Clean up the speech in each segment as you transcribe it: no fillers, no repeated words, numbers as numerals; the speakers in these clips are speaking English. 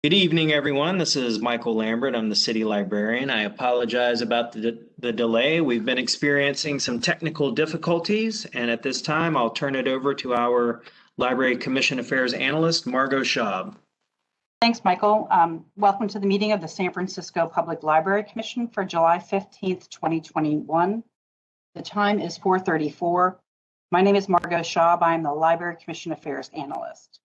Good evening, everyone. This is Michael Lambert. I'm the city librarian. I apologize about the delay. We've been experiencing some technical difficulties, and at this time, I'll turn it over to our Library Commission Affairs Analyst, Margot Schaub. Thanks, Michael. Welcome to the meeting of the San Francisco Public Library Commission for July 15th, 2021. The time is 4:34. My name is Margot Schaub. I am the Library Commission Affairs Analyst.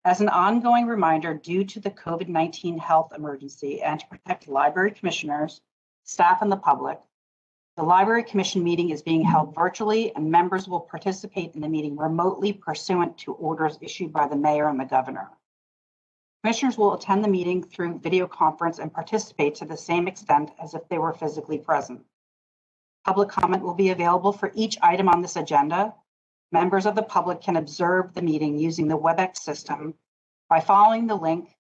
As an ongoing reminder, due to the COVID-19 health emergency and to protect library commissioners, staff, and the public, the Library Commission meeting is being held virtually, and members will participate in the meeting remotely pursuant to orders issued by the mayor and the governor. Commissioners will attend the meeting through video conference and participate to the same extent as if they were physically present. Public comment will be available for each item on this agenda. Members of the public can observe the meeting using the Webex system by following the link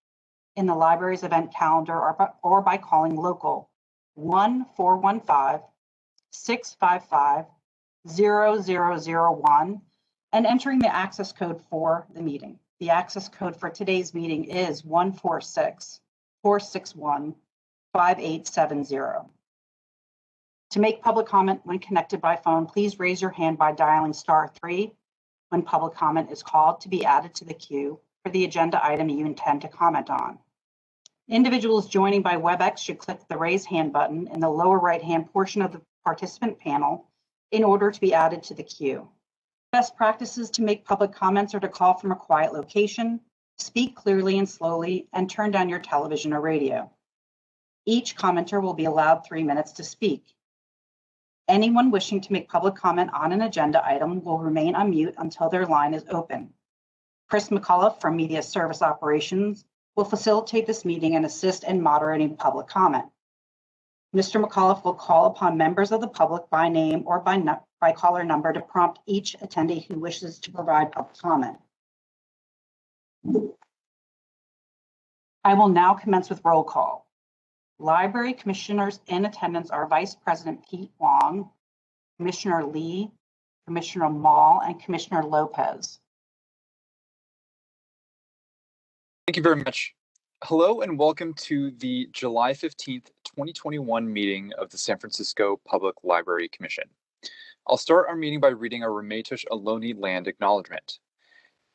in the library's event calendar or by calling local 1-415-655-0001 and entering the access code for the meeting. The access code for today's meeting is 146-461-5870. To make public comment when connected by phone, please raise your hand by dialing *3 when public comment is called to be added to the queue for the agenda item you intend to comment on. Individuals joining by Webex should click the raise hand button in the lower right-hand portion of the participant panel in order to be added to the queue. Best practices to make public comments are to call from a quiet location, speak clearly and slowly, and turn down your television or radio. Each commenter will be allowed 3 minutes to speak. Anyone wishing to make public comment on an agenda item will remain on mute until their line is open. Chris McCullough from Media Service Operations will facilitate this meeting and assist in moderating public comment. Mr. McCullough will call upon members of the public by name or by caller number to prompt each attendee who wishes to provide public comment. I will now commence with roll call. Library commissioners in attendance are Vice President Pete Wong, Commissioner Lee, Commissioner Mall, and Commissioner Lopez. Thank you very much. Hello and welcome to the July 15th, 2021 meeting of the San Francisco Public Library Commission. I'll start our meeting by reading our Ramaytush Ohlone land acknowledgement.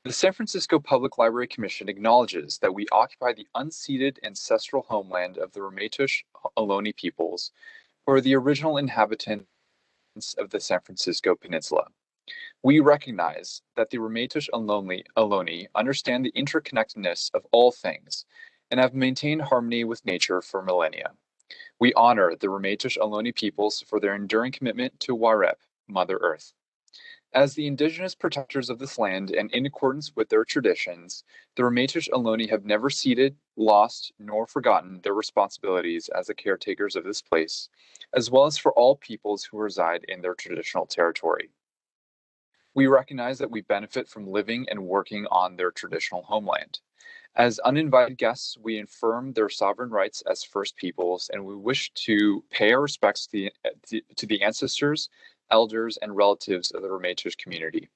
The San Francisco Public Library Commission acknowledges that we occupy the unceded ancestral homeland of the Ramaytush Ohlone peoples, who are the original inhabitants of the San Francisco Peninsula. We recognize that the Ramaytush Ohlone understand the interconnectedness of all things and have maintained harmony with nature for millennia. We honor the Ramaytush Ohlone peoples for their enduring commitment to Warep, Mother Earth. As the indigenous protectors of this land and in accordance with their traditions, the Ramaytush Ohlone have never ceded, lost, nor forgotten their responsibilities as the caretakers of this place, as well as for all peoples who reside in their traditional territory. We recognize that we benefit from living and working on their traditional homeland. As uninvited guests, we affirm their sovereign rights as First Peoples, and we wish to pay our respects to the ancestors, elders, and relatives of the Ramaytush community.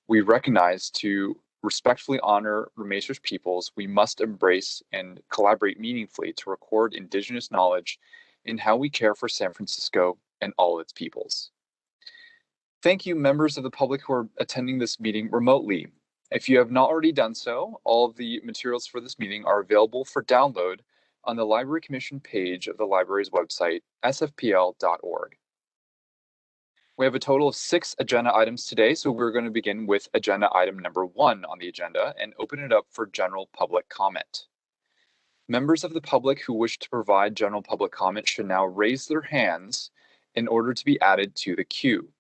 We recognize to respectfully honor Ramaytush peoples, we must embrace and collaborate meaningfully to record indigenous knowledge in how we care for San Francisco and all its peoples. Thank you, members of the public who are attending this meeting remotely. If you have not already done so, all of the materials for this meeting are available for download on the Library Commission page of the library's website, sfpl.org. We have a total of 6 agenda items today, so we're going to begin with agenda item number 1 on the agenda and open it up for general public comment. Members of the public who wish to provide general public comment should now raise their hands in order to be added to the queue.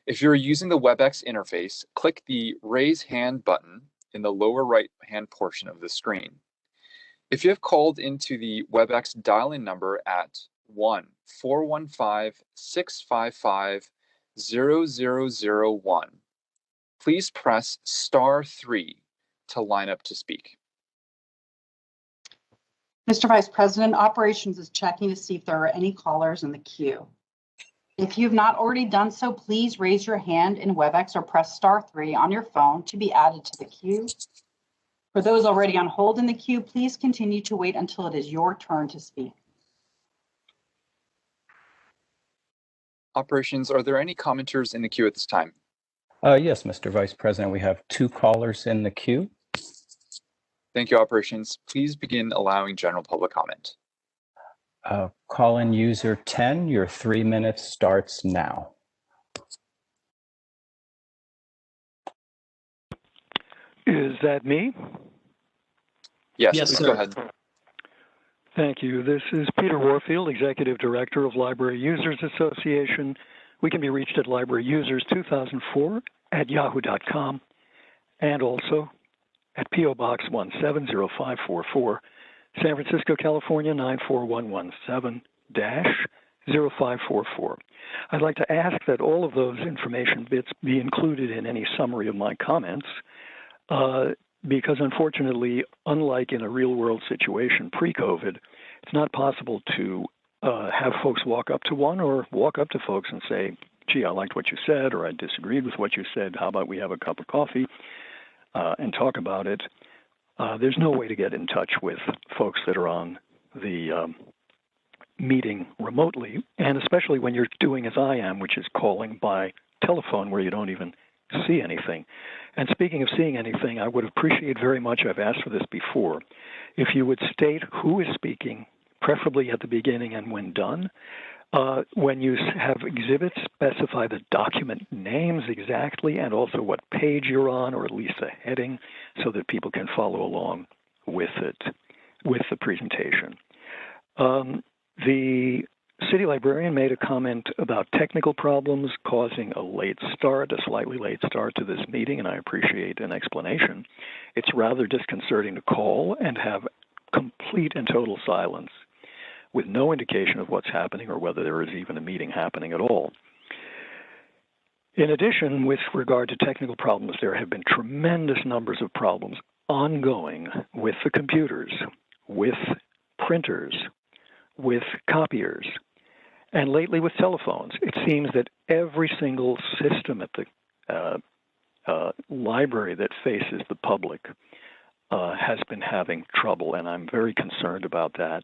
If you're using the Webex interface, click the Raise Hand button in the lower right-hand portion of the screen. If you have called into the Webex dial-in number at 1-415-655-0001, please press *3 to line up to speak. Mr. Vice President, Operations is checking to see if there are any callers in the queue. If you have not already done so, please raise your hand in Webex or press *3 on your phone to be added to the queue. For those already on hold in the queue, please continue to wait until it is your turn to speak. Operations, are there any commenters in the queue at this time? Yes, Mr. Vice President, we have 2 callers in the queue. Thank you, Operations. Please begin allowing general public comment. Call-in user 10, your 3 minutes starts now. Is that me? Yes, Yes, please sir. go ahead. Thank you. This is Peter Warfield, Executive Director of Library Users Association. We can be reached at libraryusers2004@yahoo.com and also at P.O. Box 170544, San Francisco, California 94117-0544. I'd like to ask that all of those information bits be included in any summary of my comments. Because unfortunately, unlike in a real-world situation pre-COVID, it's not possible to have folks walk up to one or walk up to folks and say, gee, I liked what you said, or I disagreed with what you said. How about we have a cup of coffee and talk about it? There's no way to get in touch with folks that are on the meeting remotely, and especially when you're doing as I am, which is calling by telephone where you don't even see anything. And speaking of seeing anything, I would appreciate very much, I've asked for this before, if you would state who is speaking, preferably at the beginning and when done. When you have exhibits, specify the document names exactly and also what page you're on, or at least a heading, so that people can follow along with it, with the presentation. The city librarian made a comment about technical problems causing a slightly late start to this meeting, and I appreciate an explanation. It's rather disconcerting to call and have complete and total silence with no indication of what's happening or whether there is even a meeting happening at all. In addition, with regard to technical problems, there have been tremendous numbers of problems ongoing with the computers, with printers, with copiers, and lately with telephones. It seems that every single system at the library that faces the public has been having trouble, and I'm very concerned about that.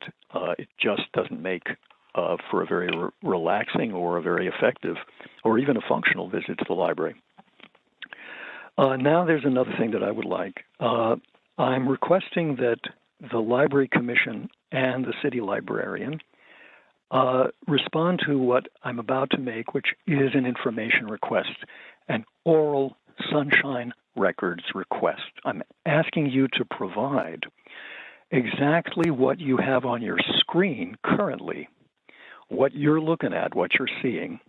It just doesn't make for a very relaxing or a very effective or even a functional visit to the library. Now there's another thing that I would like. I'm requesting that the Library Commission and the city librarian respond to what I'm about to make, which is an information request, an oral Sunshine Records request. I'm asking you to provide exactly what you have on your screen currently, what you're looking at, what you're seeing,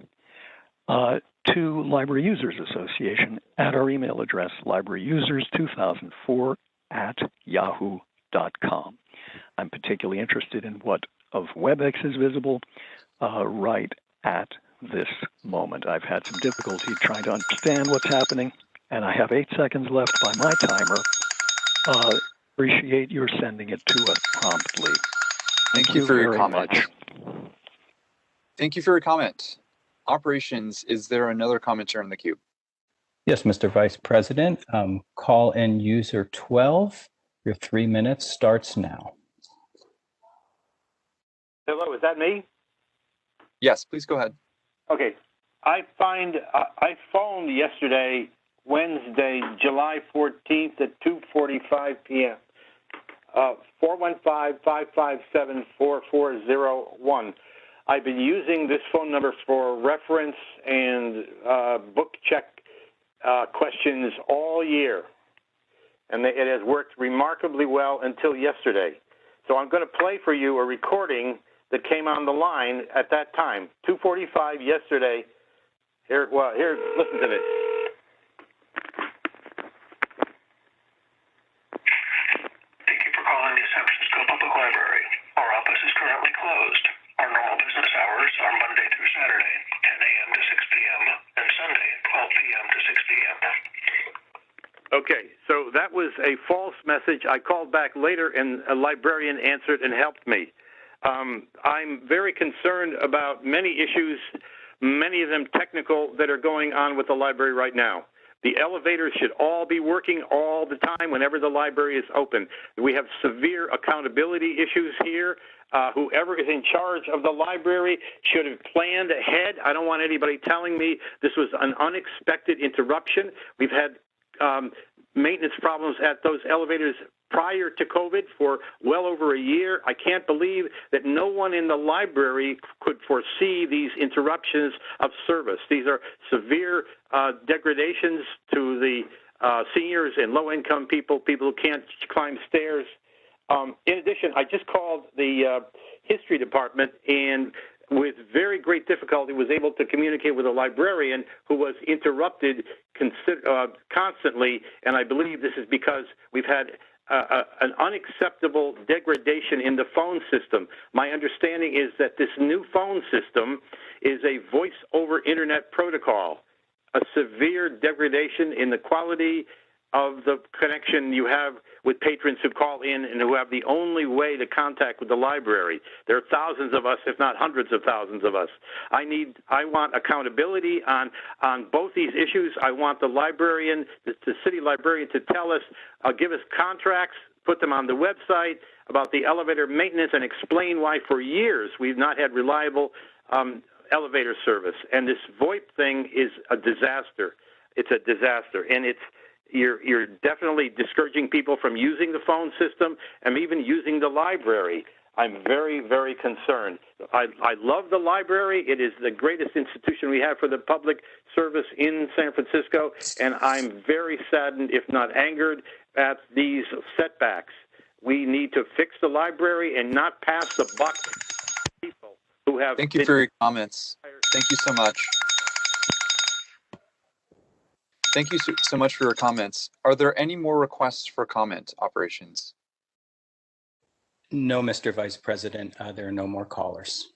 to Library Users Association at our email address, libraryusers2004@yahoo.com. I'm particularly interested in what of Webex is visible right at this moment. I've had some difficulty trying to understand what's happening, and I have 8 seconds left by my timer. Appreciate your sending it to us promptly. Thank you for your very comment. much. Thank you for your comment. Operations, is there another commenter in the queue? Yes, Mr. Vice President, call in user 12. Your 3 minutes starts now. Hello, is that me? Yes, please go ahead. Okay. I phoned yesterday, Wednesday, July 14th at 2:45 p.m. 415-557-4401. I've been using this phone number for reference and book check questions all year, and it has worked remarkably well until yesterday. So I'm going to play for you a recording that came on the line at that time, 2:45 yesterday. Here, listen to this. Thank you for calling the San Francisco Public Library. Our office is currently closed. Our normal business hours are Monday through Saturday, 10 a.m. to 6 p.m., and Sunday, 12 p.m. to 6 p.m. Okay, so that was a false message. I called back later, and a librarian answered and helped me. I'm very concerned about many issues, many of them technical, that are going on with the library right now. The elevators should all be working all the time whenever the library is open. We have severe accountability issues here. Whoever is in charge of the library should have planned ahead. I don't want anybody telling me this was an unexpected interruption. We've had maintenance problems at those elevators prior to COVID for well over a year. I can't believe that no one in the library could foresee these interruptions of service. These are severe degradations to the seniors and low-income people, people who can't climb stairs. In addition, I just called the history department and with very great difficulty was able to communicate with a librarian who was interrupted constantly, and I believe this is because we've had an unacceptable degradation in the phone system. My understanding is that this new phone system is a voice over internet protocol, a severe degradation in the quality of the connection you have with patrons who call in and who have the only way to contact with the library. There are thousands of us, if not hundreds of thousands of us. I want accountability on both these issues. I want the librarian, the city librarian, to tell us, give us contracts, put them on the website about the elevator maintenance, and explain why for years we've not had reliable elevator service. And this VoIP thing is a disaster. It's a disaster, and you're definitely discouraging people from using the phone system and even using the library. I'm very, very concerned. I love the library. It is the greatest institution we have for the public service in San Francisco, and I'm very saddened, if not angered, at these setbacks. We need to fix the library and not pass the buck to people who have... Thank you for your comments. Thank you so much. Thank you so much for your comments. Are there any more requests for comment, operations? No, Mr. Vice President, there are no more callers.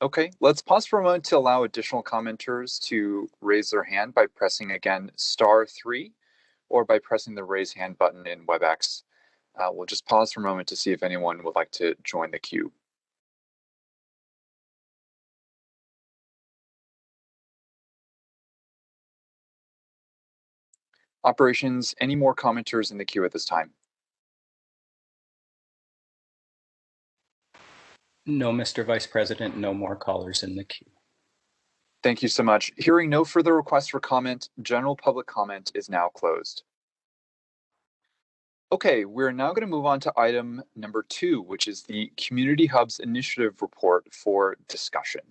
Okay, let's pause for a moment to allow additional commenters to raise their hand by pressing again *3 or by pressing the raise hand button in Webex. We'll just pause for a moment to see if anyone would like to join the queue. Operations, any more commenters in the queue at this time? No, Mr. Vice President, no more callers in the queue. Thank you so much. Hearing no further requests for comment, general public comment is now closed. Okay, we're now going to move on to item number 2, which is the Community Hubs Initiative Report for discussion.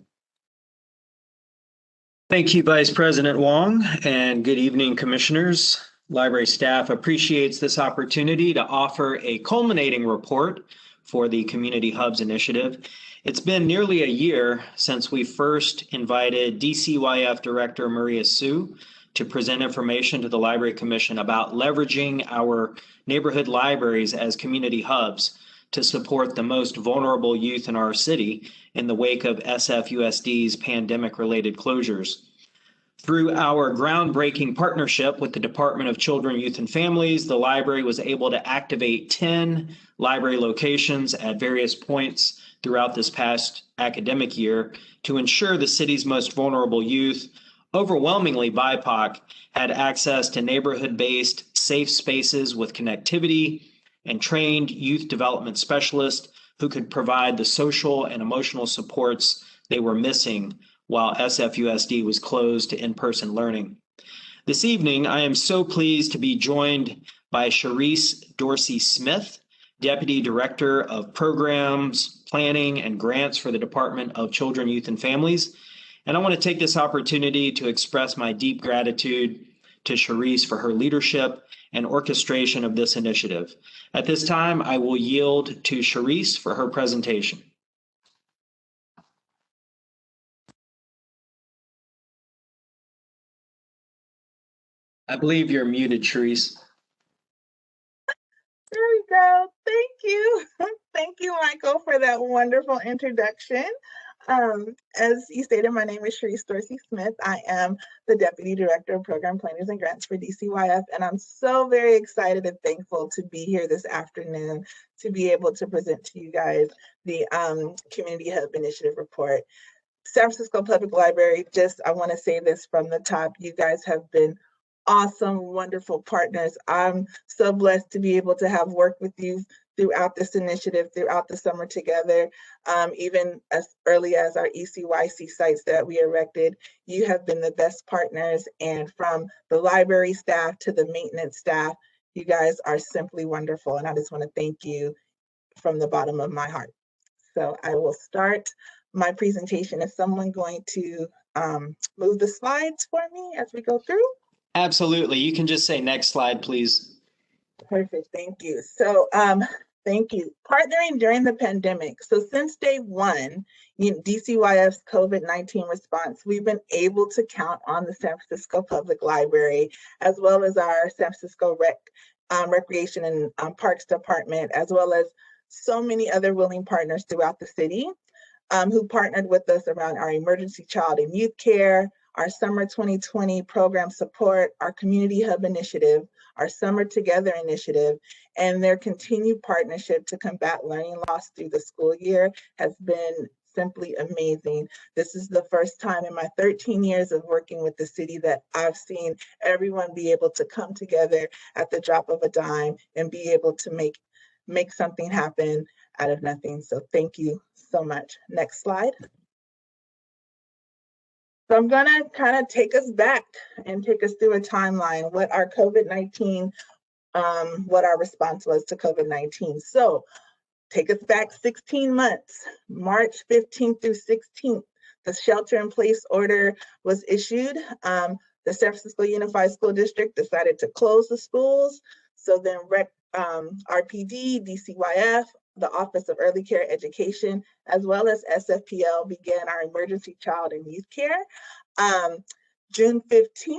Thank you, Vice President Wong, and good evening, Commissioners. Library staff appreciates this opportunity to offer a culminating report for the Community Hubs Initiative. It's been nearly a year since we first invited DCYF Director Maria Sue to present information to the Library Commission about leveraging our neighborhood libraries as community hubs to support the most vulnerable youth in our city in the wake of SFUSD's pandemic-related closures. Through our groundbreaking partnership with the Department of Children, Youth, and Families, the library was able to activate 10 library locations at various points throughout this past academic year to ensure the city's most vulnerable youth, overwhelmingly BIPOC, had access to neighborhood-based safe spaces with connectivity and trained youth development specialists who could provide the social and emotional supports they were missing while SFUSD was closed to in-person learning. This evening, I am so pleased to be joined by Charisse Dorsey-Smith, Deputy Director of Programs, Planning, and Grants for the Department of Children, Youth, and Families. And I want to take this opportunity to express my deep gratitude to Charisse for her leadership and orchestration of this initiative. At this time, I will yield to Charisse for her presentation. I believe you're muted, Charisse. There we go. Thank you. Thank you, Michael, for that wonderful introduction. As you stated, my name is Charisse Dorsey-Smith. I am the Deputy Director of Program Planners and Grants for DCYF, and I'm so very excited and thankful to be here this afternoon to be able to present to you guys the Community Hub Initiative Report. San Francisco Public Library, I want to say this from the top, you guys have been awesome, wonderful partners. I'm so blessed to be able to have worked with you throughout this initiative, throughout the summer together, even as early as our ECYC sites that we erected. You have been the best partners, and from the library staff to the maintenance staff, you guys are simply wonderful, and I just want to thank you from the bottom of my heart. So I will start my presentation. Is someone going to move the slides for me as we go through? Absolutely. You can just say next slide, please. Perfect. Thank you. So thank you. Partnering during the pandemic. So since day one, DCYF's COVID-19 response, we've been able to count on the San Francisco Public Library, as well as our San Francisco Recreation and Parks Department, as well as so many other willing partners throughout the city who partnered with us around our emergency child and youth care, our summer 2020 program support, our community hub initiative, our summer together initiative, and their continued partnership to combat learning loss through the school year has been simply amazing. This is the first time in my 13 years of working with the city that I've seen everyone be able to come together at the drop of a dime and be able to make something happen out of nothing. So thank you so much. Next slide. So I'm gonna kind of take us back and take us through a timeline, what our COVID-19, what our response was to COVID-19. So take us back 16 months, March 15th through 16th, the shelter-in-place order was issued. The San Francisco Unified School District decided to close the schools. So then RPD, DCYF, the Office of Early Care Education, as well as SFPL began our emergency child and youth care. June 15th,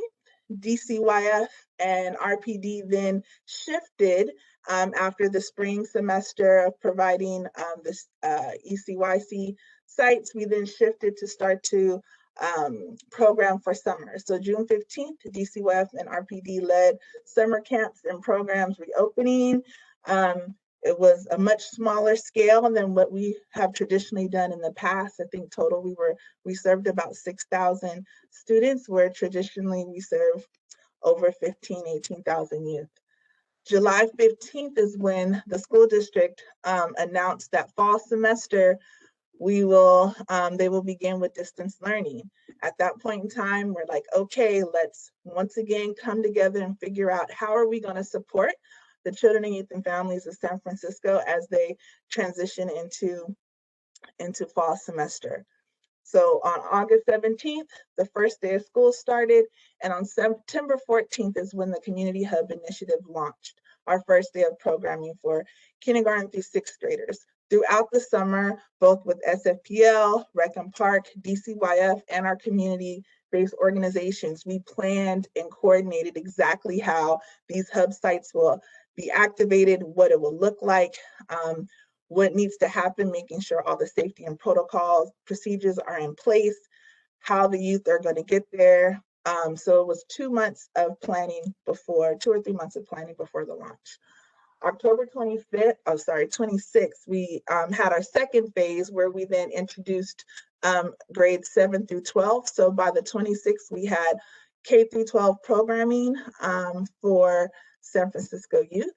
DCYF and RPD then shifted after the spring semester of providing the ECYC sites. We then shifted to start to program for summer. So June 15th, DCYF and RPD led summer camps and programs reopening. It was a much smaller scale than what we have traditionally done in the past. I think total we served about 6,000 students, where traditionally we serve over 18,000 youth. July 15th is when the school district announced that fall semester they will begin with distance learning. At that point in time, we're like, okay, let's once again come together and figure out how are we going to support the children and youth and families of San Francisco as they transition into fall semester. So on August 17th, the first day of school started, and on September 14th is when the Community Hub Initiative launched, our first day of programming for kindergarten through sixth graders. Throughout the summer, both with SFPL, Rec and Park, DCYF, and our community-based organizations, we planned and coordinated exactly how these hub sites will be activated, what it will look like, what needs to happen, making sure all the safety and protocols, procedures are in place, how the youth are going to get there. So it was 2 months of planning before, 2 or 3 months of planning before the launch. October 26th, we had our second phase where we then introduced grades 7 through 12. So by the 26th, we had K through 12 programming for San Francisco youth.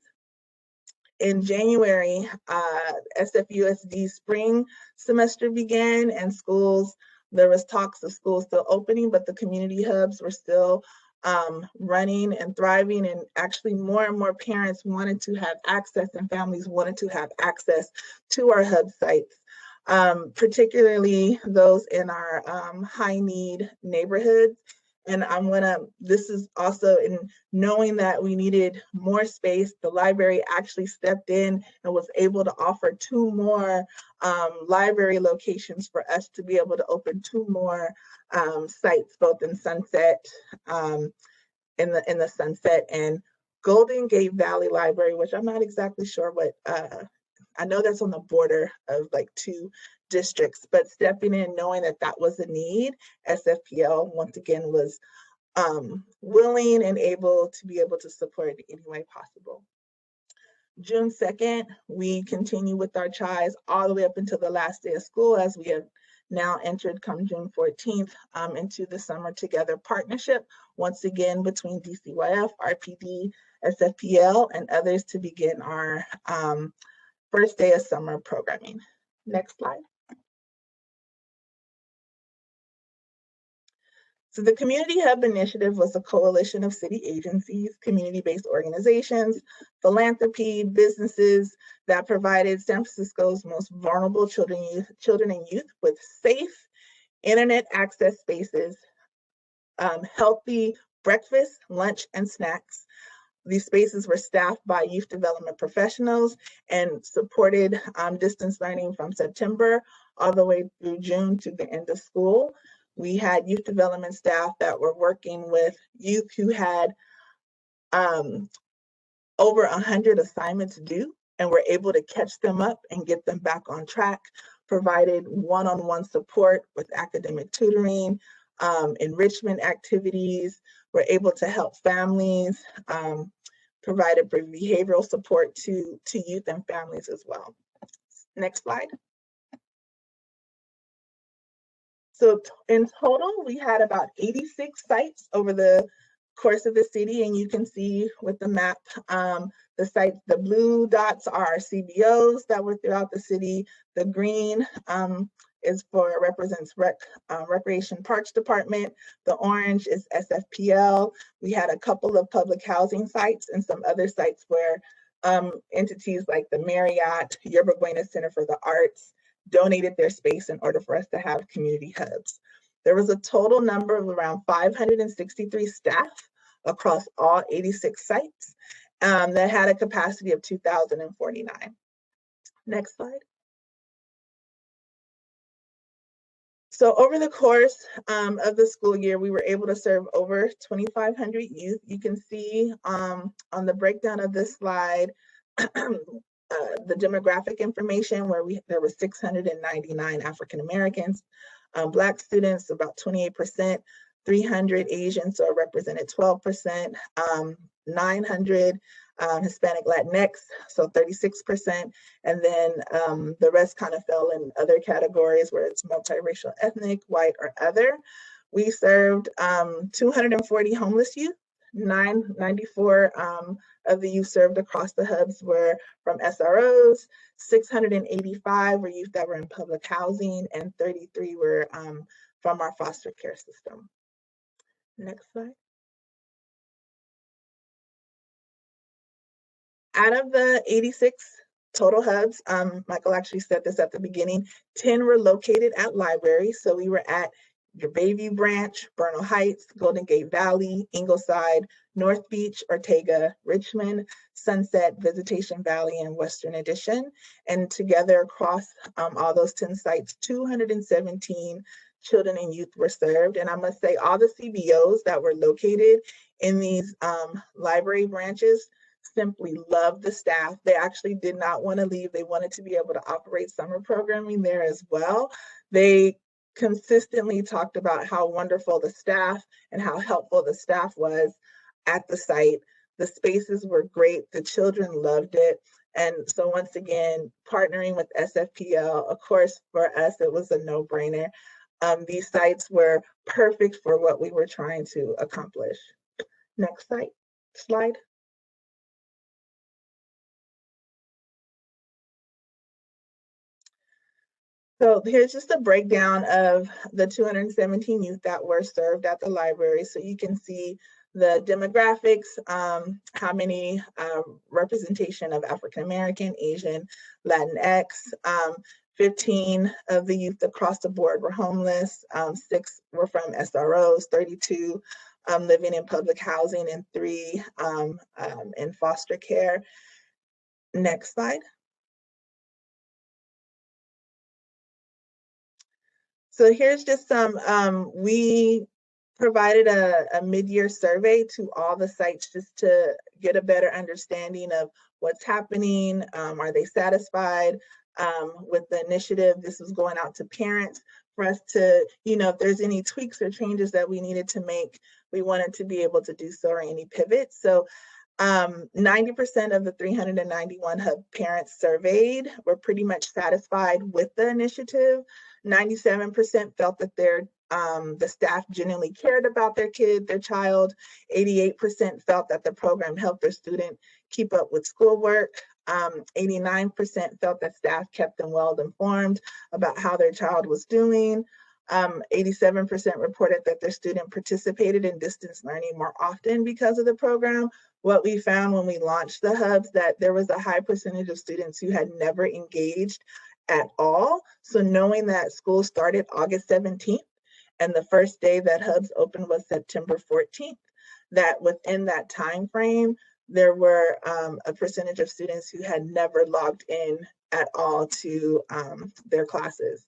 In January, SFUSD spring semester began, and there was talks of schools still opening, but the community hubs were still running and thriving, and actually more and more parents wanted to have access and families wanted to have access to our hub sites, particularly those in our high need neighborhoods. And this is also in knowing that we needed more space, the library actually stepped in and was able to offer 2 more library locations for us to be able to open 2 more sites, both in Sunset, in the Sunset and Golden Gate Valley Library, which I'm not exactly sure what, I know that's on the border of like 2 districts, but stepping in, knowing that that was a need, SFPL once again was willing and able to support in any way possible. June 2nd, we continue with our CHIs all the way up until the last day of school, as we have now entered come June 14th into the Summer Together partnership, once again between DCYF, RPD, SFPL, and others to begin our first day of summer programming. Next slide. So the Community Hub Initiative was a coalition of city agencies, community-based organizations, philanthropy, businesses that provided San Francisco's most vulnerable children and youth with safe internet access spaces, healthy breakfast, lunch, and snacks. These spaces were staffed by youth development professionals and supported distance learning from September all the way through June to the end of school. We had youth development staff that were working with youth who had over 100 assignments due and were able to catch them up and get them back on track, provided one-on-one support with academic tutoring, enrichment activities, were able to help families, provided behavioral support to youth and families as well. Next slide. So in total, we had about 86 sites over the course of the city, and you can see with the map, the sites, the blue dots are CBOs that were throughout the city. The green represents Recreation Parks Department. The orange is SFPL. We had a couple of public housing sites and some other sites where entities like the Marriott, Yerba Buena Center for the Arts donated their space in order for us to have community hubs. There was a total number of around 563 staff across all 86 sites that had a capacity of 2,049. Next slide. So over the course of the school year, we were able to serve over 2,500 youth. You can see on the breakdown of this slide, the demographic information where there were 699 African Americans, Black students about 28%, 300 Asians, so represented 12%, 900 Hispanic Latinx, so 36%, and then the rest kind of fell in other categories where it's multiracial, ethnic, white, or other. We served 240 homeless youth. 94 of the youth served across the hubs were from SROs, 685 were youth that were in public housing, and 33 were from our foster care system. Next slide. Out of the 86 total hubs, Michael actually said this at the beginning, 10 were located at libraries. So we were at your Bayview Branch, Bernal Heights, Golden Gate Valley, Ingleside, North Beach, Ortega, Richmond, Sunset, Visitation Valley, and Western Addition. And together across all those 10 sites, 217 children and youth were served. And I must say all the CBOs that were located in these library branches simply loved the staff. They actually did not want to leave. They wanted to be able to operate summer programming there as well. They consistently talked about how wonderful the staff and how helpful the staff was at the site. The spaces were great. The children loved it. And so once again, partnering with SFPL, of course, for us, it was a no-brainer. These sites were perfect for what we were trying to accomplish. Next slide. So here's just a breakdown of the 217 youth that were served at the library. So you can see the demographics, how many representation of African American, Asian, Latinx, 15 of the youth across the board were homeless, 6 were from SROs, 32 living in public housing, and 3 in foster care. Next slide. So here's just some, we provided a mid-year survey to all the sites just to get a better understanding of what's happening. Are they satisfied with the initiative? This was going out to parents for us to, if there's any tweaks or changes that we needed to make, we wanted to be able to do so, or any pivots. So 90% of the 391 hub parents surveyed were pretty much satisfied with the initiative. 97% felt that the staff genuinely cared about their kid, their child. 88% felt that the program helped their student keep up with schoolwork. 89% felt that staff kept them well informed about how their child was doing. 87% reported that their student participated in distance learning more often because of the program. What we found when we launched the hubs, that there was a high percentage of students who had never engaged at all. So knowing that school started August 17th and the first day that hubs opened was September 14th, that within that time frame, there were a percentage of students who had never logged in at all to their classes.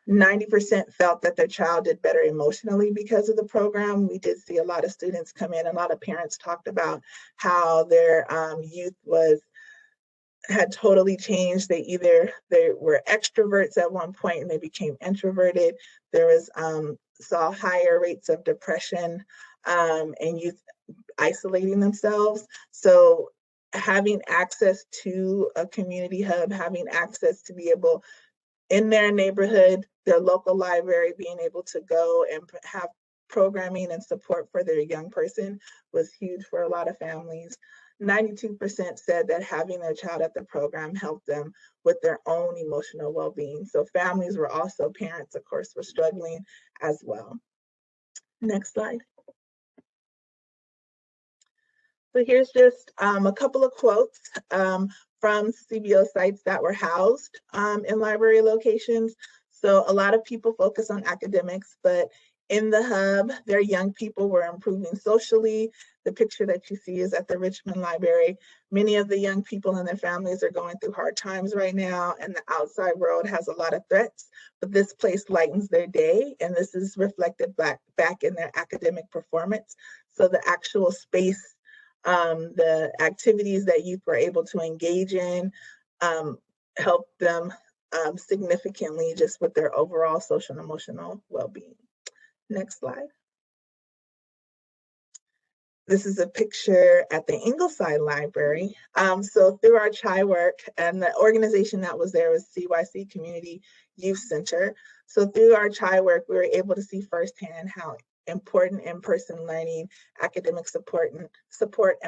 90% felt that their child did better emotionally because of the program. We did see a lot of students come in. A lot of parents talked about how their youth had totally changed. They were extroverts at one point and they became introverted. There was saw higher rates of depression and youth isolating themselves. So having access to a community hub, having access to be able in their neighborhood, their local library, being able to go and have programming and support for their young person was huge for a lot of families. 92% said that having their child at the program helped them with their own emotional well-being. So families were also, parents, of course, were struggling as well. Next slide. So here's just a couple of quotes from CBO sites that were housed in library locations. So a lot of people focus on academics, but in the hub, their young people were improving socially. The picture that you see is at the Richmond Library. Many of the young people and their families are going through hard times right now, and the outside world has a lot of threats, but this place lightens their day, and this is reflected back in their academic performance. So the actual space, the activities that youth were able to engage in helped them significantly just with their overall social and emotional well-being. Next slide. This is a picture at the Ingleside Library. So through our CHI work, and the organization that was there was CYC Community Youth Center. So through our CHI work, we were able to see firsthand how important in-person learning, academic support and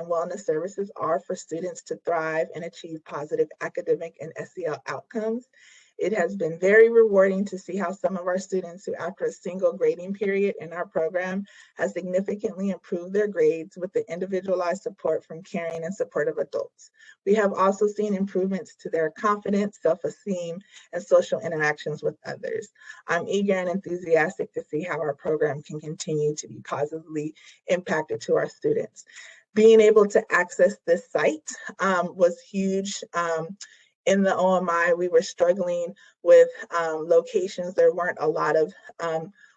wellness services are for students to thrive and achieve positive academic and SEL outcomes. It has been very rewarding to see how some of our students who, after a single grading period in our program, have significantly improved their grades with the individualized support from caring and supportive adults. We have also seen improvements to their confidence, self-esteem, and social interactions with others. I'm eager and enthusiastic to see how our program can continue to be positively impacted to our students. Being able to access this site was huge. In the OMI, we were struggling with locations. There weren't a lot of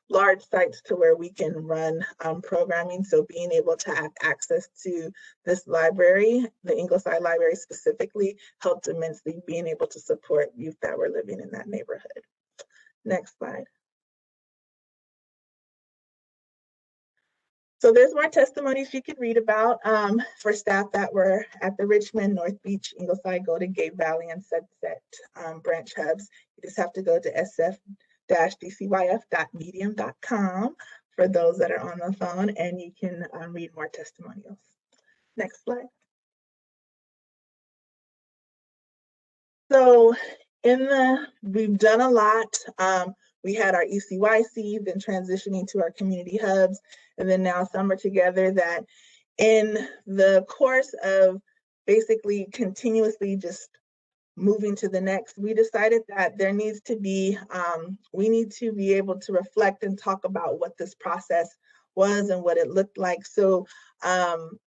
large sites to where we can run programming. So being able to have access to this library, the Ingleside Library specifically, helped immensely being able to support youth that were living in that neighborhood. Next slide. So there's more testimonies you could read about for staff that were at the Richmond, North Beach, Ingleside, Golden Gate Valley, and Sunset branch hubs. You just have to go to sf-dcyf.medium.com for those that are on the phone, and you can read more testimonials. Next slide. So we've done a lot. We had our ECYC, then transitioning to our community hubs, and then now Summer Together, that in the course of basically continuously just moving to the next, we decided that there needs to be, we need to be able to reflect and talk about what this process was and what it looked like. So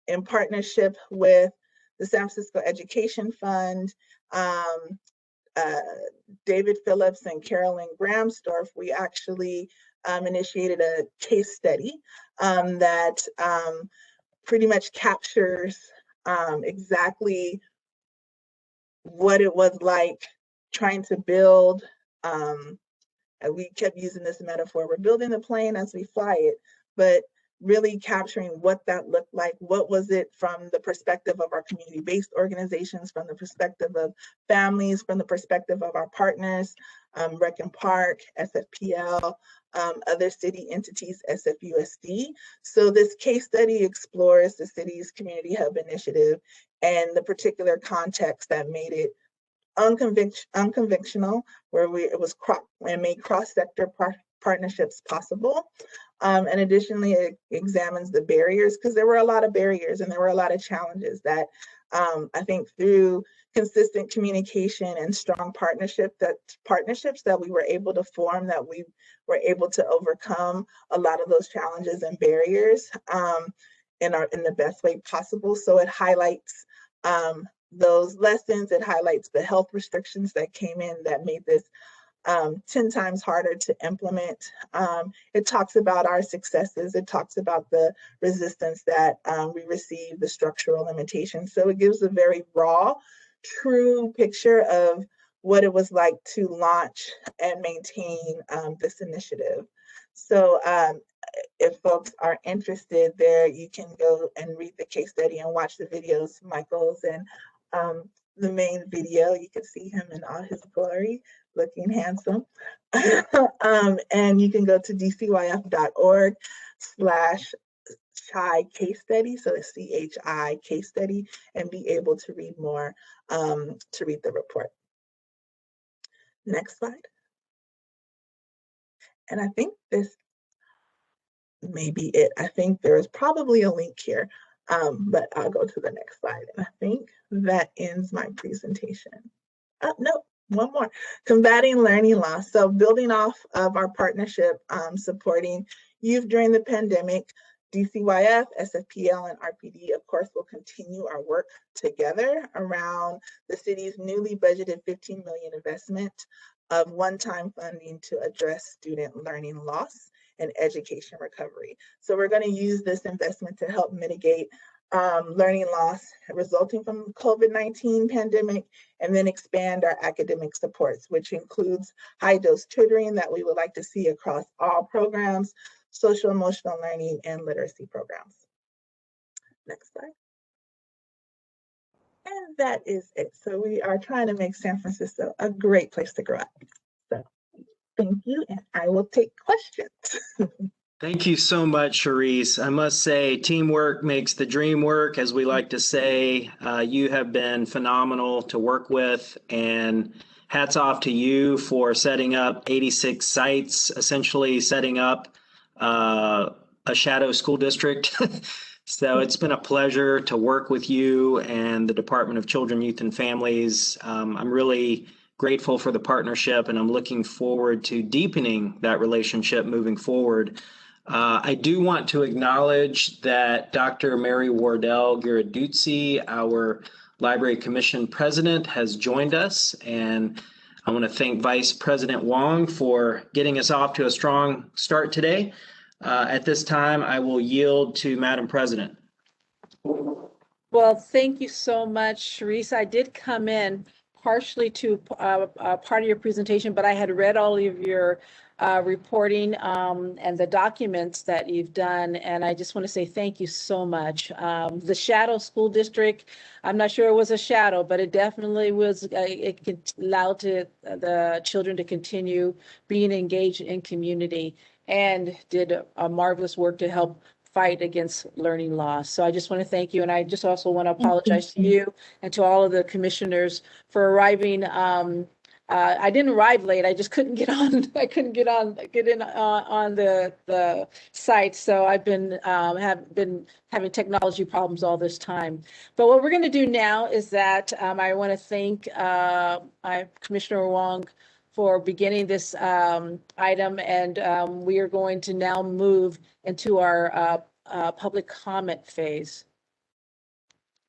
in partnership with the San Francisco Education Fund, David Phillips and Carolyn Gramstorff, we actually initiated a case study that pretty much captures exactly what it was like trying to build, and we kept using this metaphor, we're building the plane as we fly it, but really capturing what that looked like. What was it from the perspective of our community-based organizations, from the perspective of families, from the perspective of our partners, Rec and Park, SFPL, other city entities, SFUSD. So this case study explores the city's Community Hub initiative and the particular context that made it unconventional, where it made cross-sector partnerships possible. And additionally, it examines the barriers, because there were a lot of barriers and there were a lot of challenges that I think through consistent communication and strong partnerships that we were able to form, that we were able to overcome a lot of those challenges and barriers in the best way possible. So it highlights those lessons. It highlights the health restrictions that came in that made this 10 times harder to implement. It talks about our successes. It talks about the resistance that we received, the structural limitations. So it gives a very raw, true picture of what it was like to launch and maintain this initiative. So if folks are interested there, you can go and read the case study and watch the videos. Michael's in the main video. You can see him in all his glory, looking handsome. And you can go to dcyf.org/CHI case study, so it's CHI case study, and be able to read more, to read the report. Next slide. And I think this may be it. I think there is probably a link here, but I'll go to the next slide. And I think that ends my presentation. No, one more. Combating learning loss. So building off of our partnership, supporting youth during the pandemic, DCYF, SFPL, and RPD, of course, will continue our work together around the city's newly budgeted $15 million investment of one-time funding to address student learning loss and education recovery. So we're going to use this investment to help mitigate learning loss resulting from the COVID-19 pandemic, and then expand our academic supports, which includes high-dose tutoring that we would like to see across all programs, social emotional learning, and literacy programs. Next slide. And that is it. So we are trying to make San Francisco a great place to grow up. So thank you, and I will take questions. Thank you so much, Charisse. I must say, teamwork makes the dream work, as we like to say. You have been phenomenal to work with, and hats off to you for setting up 86 sites, essentially setting up a shadow school district. So it's been a pleasure to work with you and the Department of Children, Youth, and Families. I'm really grateful for the partnership, and I'm looking forward to deepening that relationship moving forward. I do want to acknowledge that Dr. Mary Wardell Giraduzzi, our Library Commission President, has joined us, and I want to thank Vice President Wong for getting us off to a strong start today. At this time, I will yield to Madam President. Well, thank you so much, Charisse. I did come in partially to part of your presentation, but I had read all of your reporting and the documents that you've done, and I just want to say thank you so much. The shadow school district, I'm not sure it was a shadow, but it definitely was, it allowed the children to continue being engaged in community, and did a marvelous work to help fight against learning loss. So I just want to thank you. And I just also want to apologize to you and to all of the commissioners for arriving. I didn't arrive late. I just couldn't get on. I couldn't get in on the site. So I've been having technology problems all this time. But what we're going to do now is that I want to thank Commissioner Wong for beginning this item, and we are going to now move into our public comment phase.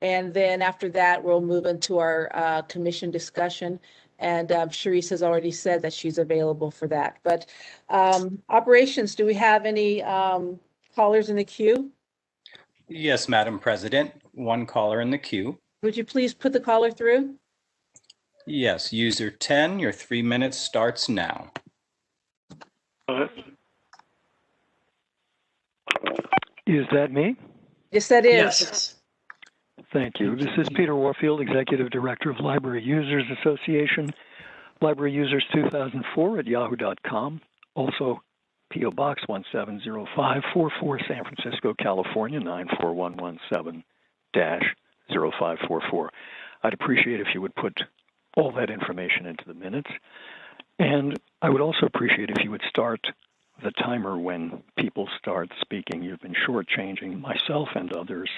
And then after that, we'll move into our commission discussion. And Charisse has already said that she's available for that. But operations, do we have any callers in the queue? Yes, Madam President, one caller in the queue. Would you please put the caller through? Yes, user 10, your 3 minutes starts now. Is that me? Yes, that is. Yes. Thank you. This is Peter Warfield, Executive Director of Library Users Association, Library Users 2004 at yahoo.com. Also, P.O. Box 170544, San Francisco, California, 94117-0544. I'd appreciate if you would put all that information into the minutes. And I would also appreciate if you would start the timer when people start speaking. You've been shortchanging myself and others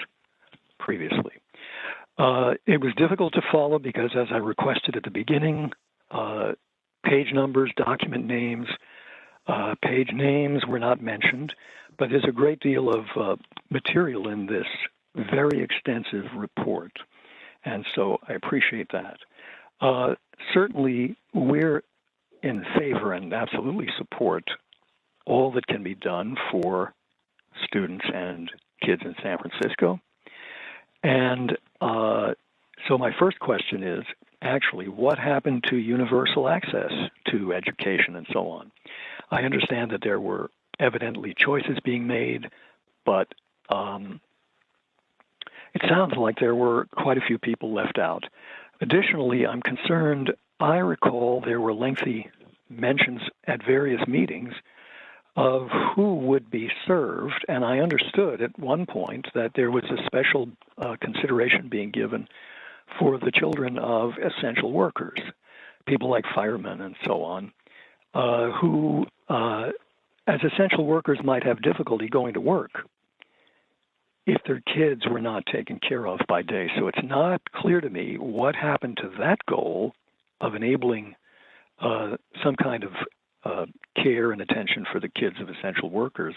previously. It was difficult to follow because, as I requested at the beginning, page numbers, document names, page names were not mentioned, but there's a great deal of material in this very extensive report, and so I appreciate that. Certainly, we're in favor and absolutely support all that can be done for students and kids in San Francisco. And so my first question is, actually, what happened to universal access to education and so on? I understand that there were evidently choices being made, but it sounds like there were quite a few people left out. Additionally, I'm concerned, I recall there were lengthy mentions at various meetings of who would be served, and I understood at one point that there was a special consideration being given for the children of essential workers, people like firemen and so on, who, as essential workers, might have difficulty going to work if their kids were not taken care of by day. So it's not clear to me what happened to that goal of enabling some kind of care and attention for the kids of essential workers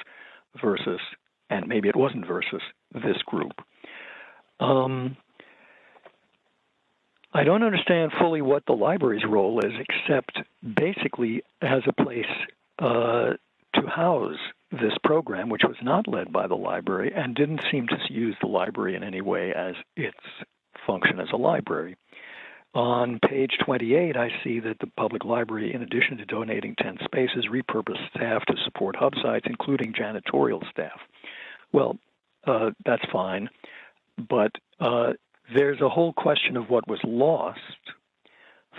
versus, and maybe it wasn't versus, this group. I don't understand fully what the library's role is, except basically as a place to house this program, which was not led by the library and didn't seem to use the library in any way as its function as a library. On page 28, I see that the public library, in addition to donating 10 spaces, repurposed staff to support hub sites, including janitorial staff. Well, that's fine, but there's a whole question of what was lost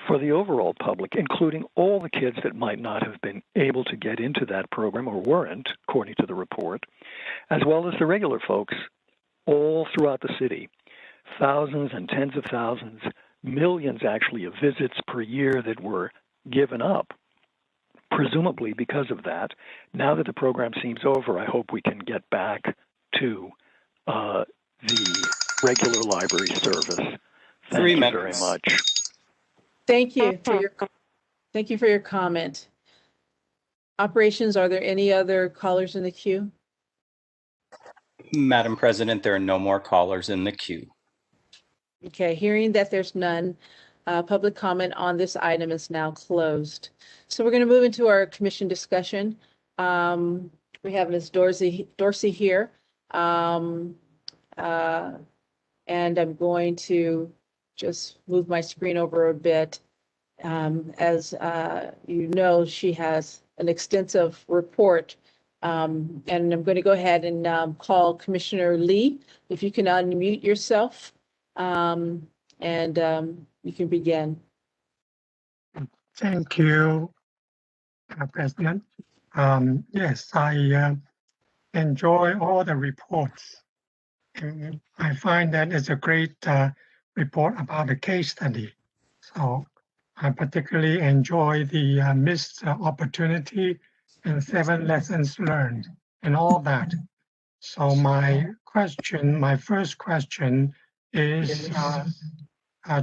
for the overall public, including all the kids that might not have been able to get into that program or weren't, according to the report, as well as the regular folks all throughout the city. Thousands and tens of thousands, millions actually of visits per year that were given up, presumably because of that. Now that the program seems over, I hope we can get back to the regular library service. Thank you very much. Thank you for your comment. Operations, are there any other callers in the queue? Madam President, there are no more callers in the queue. Okay, hearing that there's none, public comment on this item is now closed. So we're going to move into our commission discussion. We have Ms. Dorsey here. And I'm going to just move my screen over a bit. As you know, she has an extensive report. And I'm going to go ahead and call Commissioner Lee, if you can unmute yourself, and you can begin. Thank you, President. Yes, I enjoy all the reports. And I find that it's a great report about the case study. So I particularly enjoy the missed opportunity and 7 lessons learned and all that. So my first question is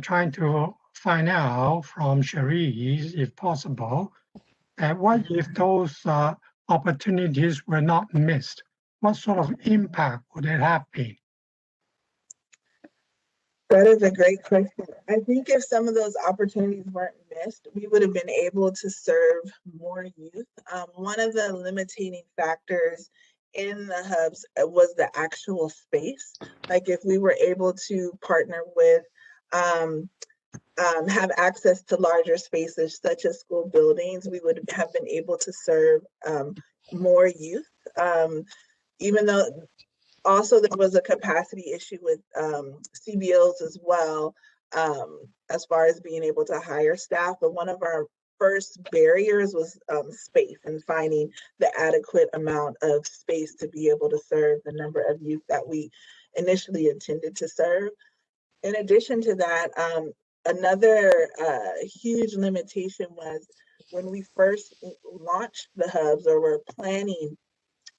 trying to find out from Cherise, if possible, what if those opportunities were not missed? What sort of impact would it have been? That is a great question. I think if some of those opportunities weren't missed, we would have been able to serve more youth. One of the limiting factors in the hubs was the actual space. Like if we were able to partner with, have access to larger spaces such as school buildings, we would have been able to serve more youth. Even though Also, there was a capacity issue with CBOs as well, as far as being able to hire staff. But one of our first barriers was space and finding the adequate amount of space to be able to serve the number of youth that we initially intended to serve. In addition to that, another huge limitation was when we first launched the hubs or were planning,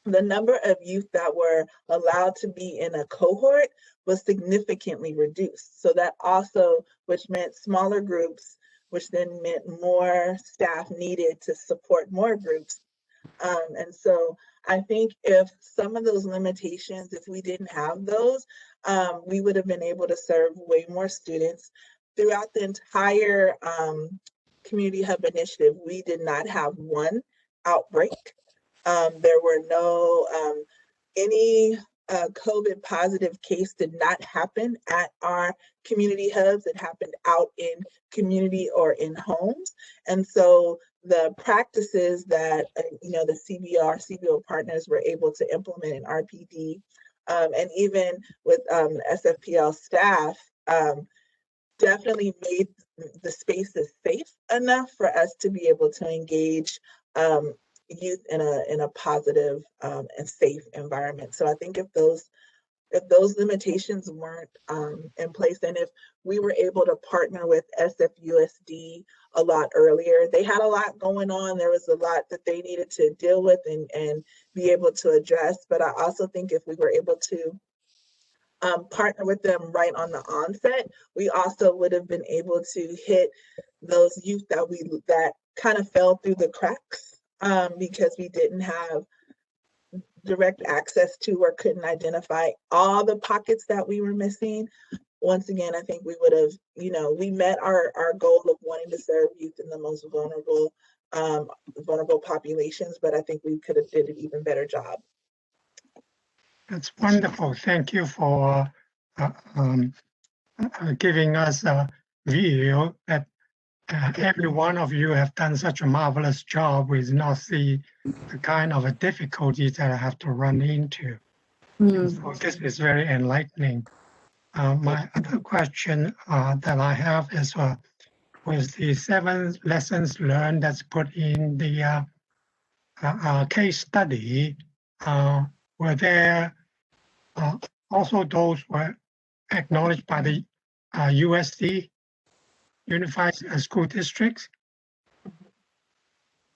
the number of youth that were allowed to be in a cohort was significantly reduced. So that also, which meant smaller groups, which then meant more staff needed to support more groups. And so I think if some of those limitations, if we didn't have those, we would have been able to serve way more students. Throughout the entire Community Hub initiative, we did not have one outbreak. There were no, any COVID positive case did not happen at our community hubs. It happened out in community or in homes. And so the practices that, the CBO partners were able to implement in RPD, and even with SFPL staff, definitely made the spaces safe enough for us to be able to engage youth in a positive and safe environment. So I think if those limitations weren't in place, and if we were able to partner with SFUSD a lot earlier, they had a lot going on. There was a lot that they needed to deal with and be able to address. But I also think if we were able to partner with them right on the onset, we also would have been able to hit those youth that kind of fell through the cracks because we didn't have direct access to or couldn't identify all the pockets that we were missing. Once again, I think we would have, we met our goal of wanting to serve youth in the most vulnerable populations, but I think we could have did an even better job. That's wonderful. Thank you for giving us a view that every one of you have done such a marvelous job with not see the kind of difficulties that I have to run into. So this is very enlightening. My other question that I have is with the 7 lessons learned that's put in the case study, were there also those were acknowledged by the USD, Unified School Districts?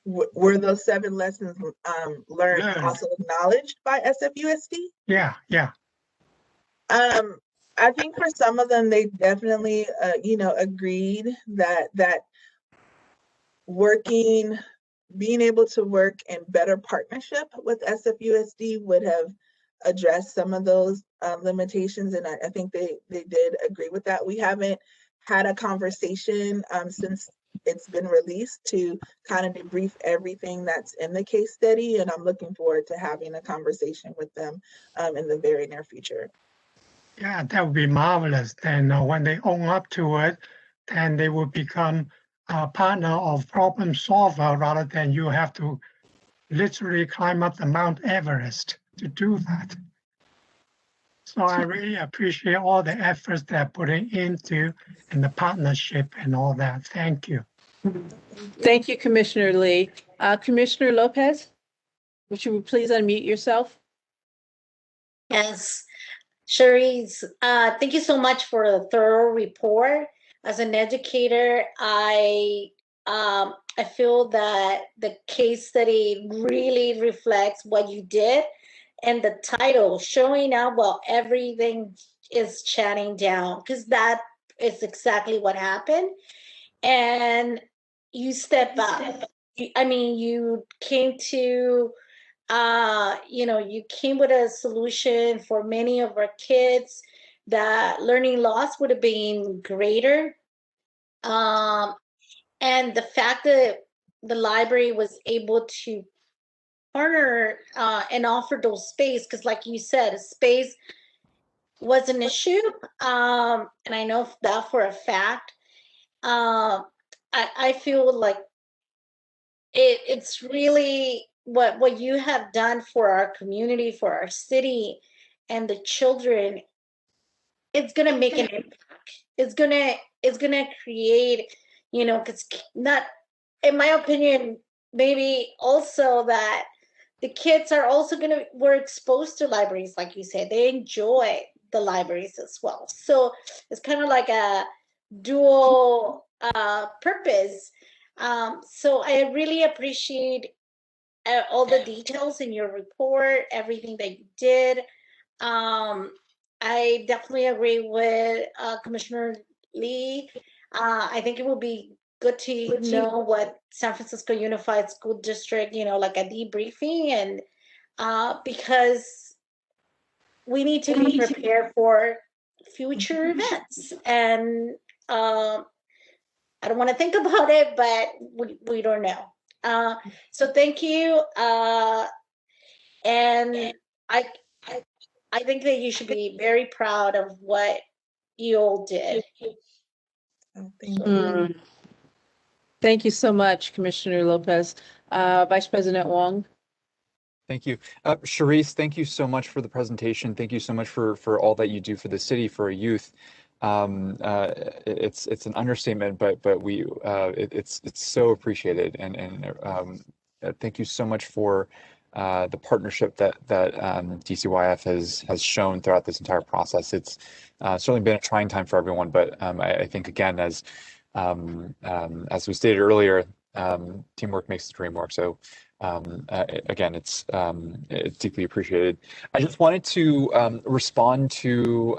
Were those 7 lessons learned also acknowledged by SFUSD? Yeah. I think for some of them, they definitely, agreed that being able to work in better partnership with SFUSD would have addressed some of those limitations, and I think they did agree with that. We haven't had a conversation since it's been released to kind of debrief everything that's in the case study, and I'm looking forward to having a conversation with them in the very near future. Yeah, that would be marvelous. Then when they own up to it, then they will become a partner of problem solver rather than you have to literally climb up the Mount Everest to do that. So I really appreciate all the efforts they're putting into and the partnership and all that. Thank you. Thank you, Commissioner Lee. Commissioner Lopez, would you please unmute yourself? Yes, Cherise, thank you so much for a thorough report. As an educator, I feel that the case study really reflects what you did, and the title, showing up while everything is shutting down, because that is exactly what happened. And you step up. I mean, you came to you came with a solution for many of our kids that learning loss would have been greater. And the fact that the library was able to partner and offer those space, because like you said, space was an issue. And I know that for a fact. I feel like it's really what you have done for our community, for our city, and the children, it's gonna make an impact. It's gonna create, you know, because not, in my opinion, maybe also that the kids are also were exposed to libraries, like you said. They enjoy the libraries as well. So it's kind of like a dual purpose. So I really appreciate all the details in your report, everything that you did. I definitely agree with Commissioner Lee. I think it would be good to know what San Francisco Unified School District, you know, like a debriefing, and because we need to be prepared for future events. And I don't want to think about it, but we don't know. So thank you. And I think that you should be very proud of what you all did. Thank you. Thank you so much, Commissioner Lopez. Vice President Wong. Thank you. Charisse, thank you so much for the presentation. Thank you so much for all that you do for the city, for our youth. It's an understatement, but it's so appreciated, and thank you so much for the partnership that DCYF has shown throughout this entire process. It's certainly been a trying time for everyone, but I think, again, as we stated earlier, teamwork makes the dream work. So again, it's deeply appreciated. I just wanted to respond to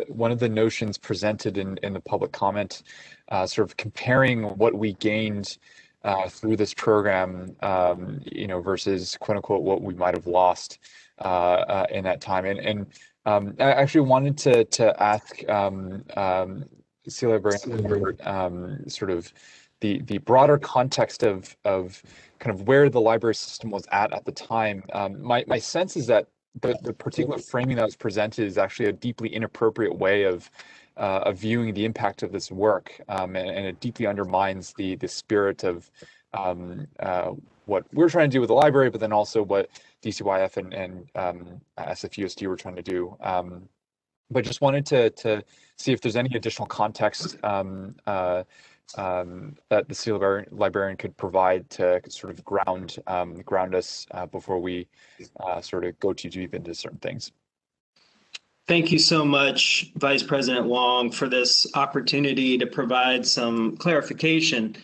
one of the notions presented in the public comment, sort of comparing what we gained through this program, versus "quote unquote" what we might have lost in that time. And I actually wanted to ask Celia Brand, sort of the broader context of kind of where the library system was at the time. My sense is that the particular framing that was presented is actually a deeply inappropriate way of viewing the impact of this work, and it deeply undermines the spirit of what we're trying to do with the library, but then also what DCYF and SFUSD were trying to do. But just wanted to see if there's any additional context that the city librarian could provide to sort of ground us before we sort of go too deep into certain things. Thank you so much, Vice President Wong, for this opportunity to provide some clarification.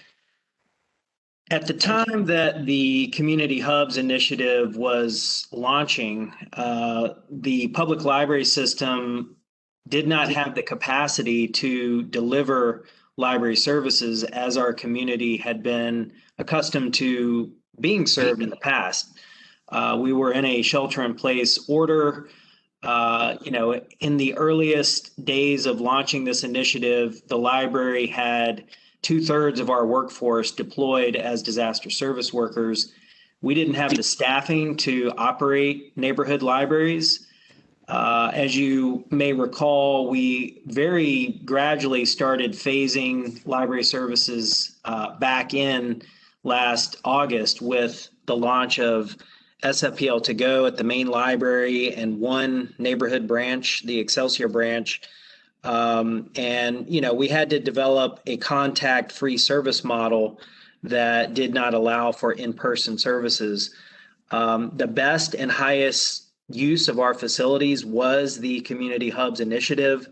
At the time that the Community Hubs initiative was launching, the public library system did not have the capacity to deliver library services as our community had been accustomed to being served in the past. We were in a shelter-in-place order. In the earliest days of launching this initiative, the library had 2/3 of our workforce deployed as disaster service workers. We didn't have the staffing to operate neighborhood libraries. As you may recall, we very gradually started phasing library services back in last August with the launch of SFPL to go at the main library and one neighborhood branch, the Excelsior branch. We had to develop a contact-free service model that did not allow for in-person services. The best and highest use of our facilities was the Community Hubs initiative.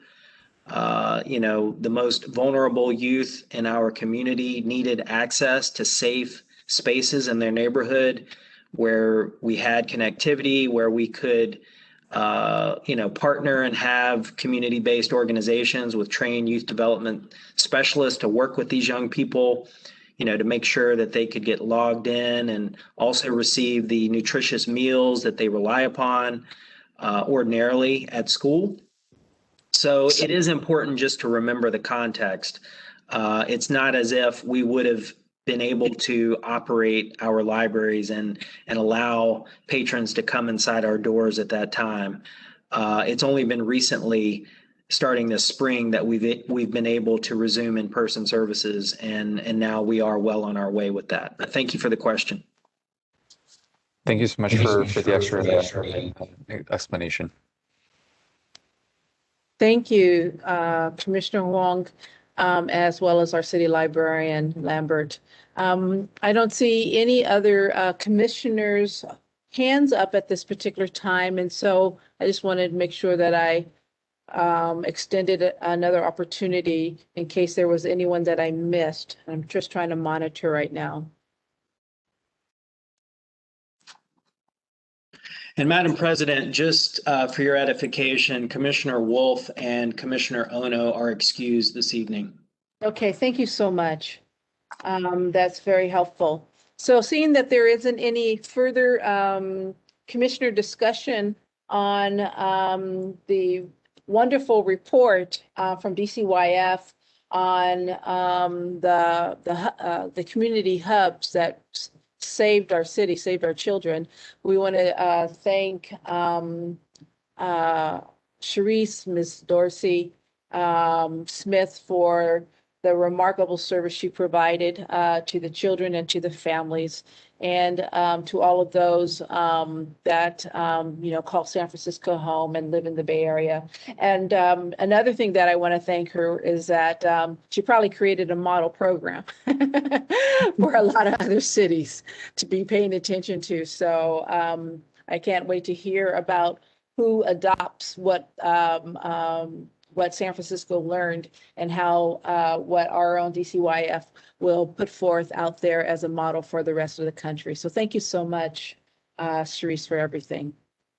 The most vulnerable youth in our community needed access to safe spaces in their neighborhood where we had connectivity, where we could partner and have community-based organizations with trained youth development specialists to work with these young people, to make sure that they could get logged in and also receive the nutritious meals that they rely upon ordinarily at school. So it is important just to remember the context. It's not as if we would have been able to operate our libraries and allow patrons to come inside our doors at that time. It's only been recently, starting this spring, that we've been able to resume in-person services, and now we are well on our way with that. Thank you for the question. Thank you so much for the extra explanation. Thank you, Commissioner Wong, as well as our city librarian, Lambert. I don't see any other commissioners' hands up at this particular time, and so I just wanted to make sure that I extended another opportunity in case there was anyone that I missed. I'm just trying to monitor right now. And Madam President, just for your edification, Commissioner Wolf and Commissioner Ono are excused this evening. Okay, thank you so much. That's very helpful. So seeing that there isn't any further commissioner discussion on the wonderful report from DCYF on the community hubs that saved our city, saved our children. We want to thank Sharice, Ms. Dorsey Smith for the remarkable service she provided to the children and to the families, and to all of those that call San Francisco home and live in the Bay Area. And another thing that I want to thank her is that she probably created a model program for a lot of other cities to be paying attention to. So I can't wait to hear about who adopts what San Francisco learned and how what our own DCYF will put forth out there as a model for the rest of the country. So thank you so much, Sharice, for everything.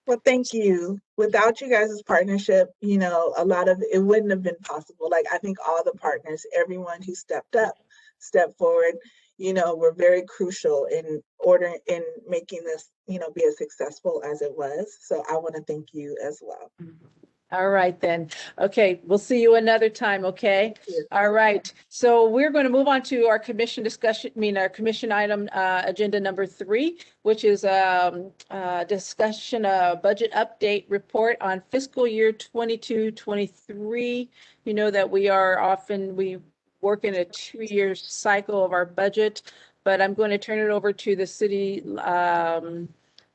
Well, thank you. Without you guys' partnership, a lot of it wouldn't have been possible. Like, I think all the partners, everyone who stepped forward, were very crucial in making this, be as successful as it was. So I want to thank you as well. All right, then. Okay, we'll see you another time, okay? Yes. All right. So we're going to move on to our commission discussion, our commission item, agenda number 3, which is discussion budget update report on fiscal year 22-23. You know that we work in a 2-year cycle of our budget, but I'm going to turn it over to the city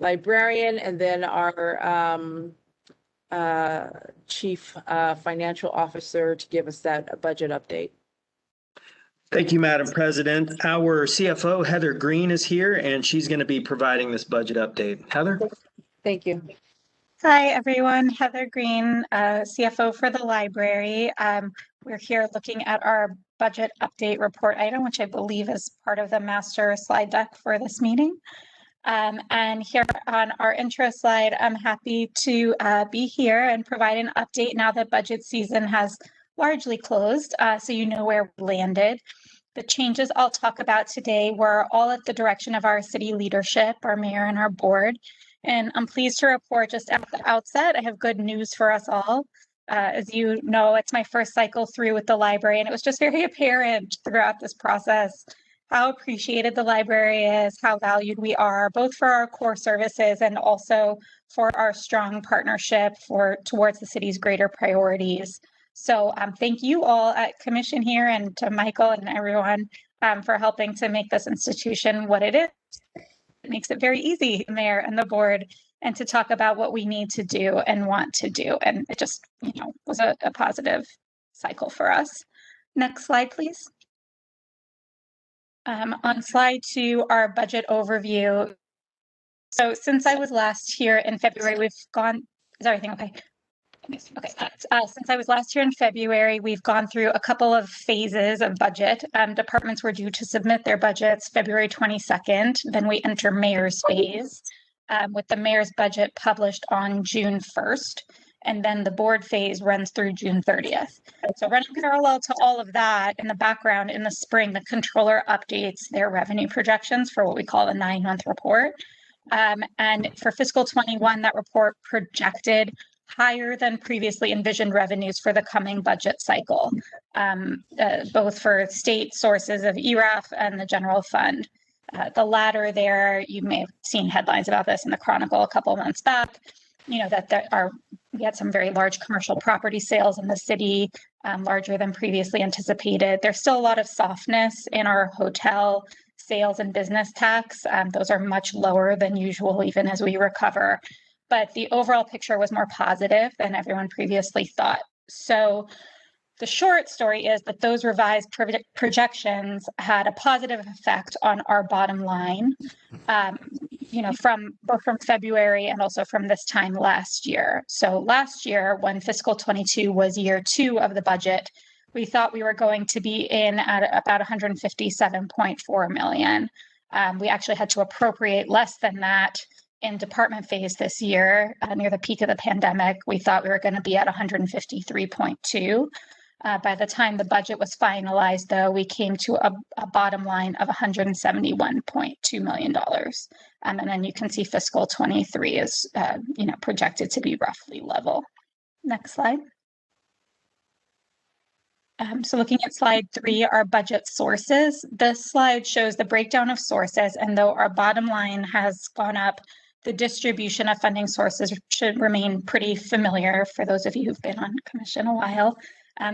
librarian and then our Chief Financial Officer to give us that budget update. Thank you, Madam President. Our CFO, Heather Green, is here, and she's going to be providing this budget update. Heather? Thank you. Hi, everyone. Heather Green, CFO for the library. We're here looking at our budget update report item, which I believe is part of the master slide deck for this meeting. And here on our intro slide, I'm happy to be here and provide an update now that budget season has largely closed, so you know where we landed. The changes I'll talk about today were all at the direction of our city leadership, our mayor and our board. And I'm pleased to report just at the outset, I have good news for us all. As you know, it's my first cycle through with the library, and it was just very apparent throughout this process how appreciated the library is, how valued we are, both for our core services and also for our strong partnership towards the city's greater priorities. So thank you all at Commission here and to Michael and everyone for helping to make this institution what it is. It makes it very easy, the mayor and the board, and to talk about what we need to do and want to do. And it just, was a positive cycle for us. Next slide, please. On slide 2, our budget overview. So since I was last here in February, is everything okay? Okay. Since I was last here in February, we've gone through a couple of phases of budget. Departments were due to submit their budgets February 22nd. Then we enter mayor's phase with the mayor's budget published on June 1st. And then the board phase runs through June 30th. So running parallel to all of that, in the background, in the spring, the controller updates their revenue projections for what we call the 9-month report. And for fiscal 21, that report projected higher than previously envisioned revenues for the coming budget cycle, both for state sources of ERAF and the general fund. The latter there, you may have seen headlines about this in the Chronicle a couple of months back. We had some very large commercial property sales in the city larger than previously anticipated. There's still a lot of softness in our hotel sales and business tax. Those are much lower than usual, even as we recover. But the overall picture was more positive than everyone previously thought. So the short story is that those revised projections had a positive effect on our bottom line, from both from February and also from this time last year. So last year, when fiscal 22 was year 2 of the budget, we thought we were going to be in at about 157.4 million. We actually had to appropriate less than that in department phase this year. Near the peak of the pandemic, we thought we were going to be at 153.2. By the time the budget was finalized, though, we came to a bottom line of $171.2 million. And then you can see fiscal 23 is, projected to be roughly level. Next slide. So looking at slide 3, our budget sources. This slide shows the breakdown of sources, and though our bottom line has gone up, the distribution of funding sources should remain pretty familiar for those of you who've been on commission a while.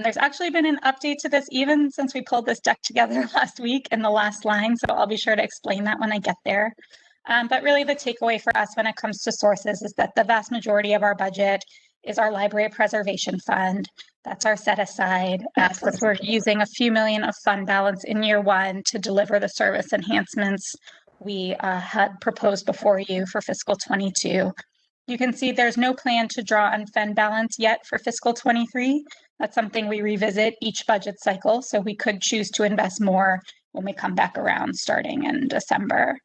There's actually been an update to this even since we pulled this deck together last week in the last line, so I'll be sure to explain that when I get there. But really the takeaway for us when it comes to sources is that the vast majority of our budget is our library preservation fund. That's our set aside. Since we're using a few million of fund balance in year 1 to deliver the service enhancements we had proposed before you for fiscal 22. You can see there's no plan to draw on fund balance yet for fiscal 23. That's something we revisit each budget cycle, so we could choose to invest more when we come back around starting in December.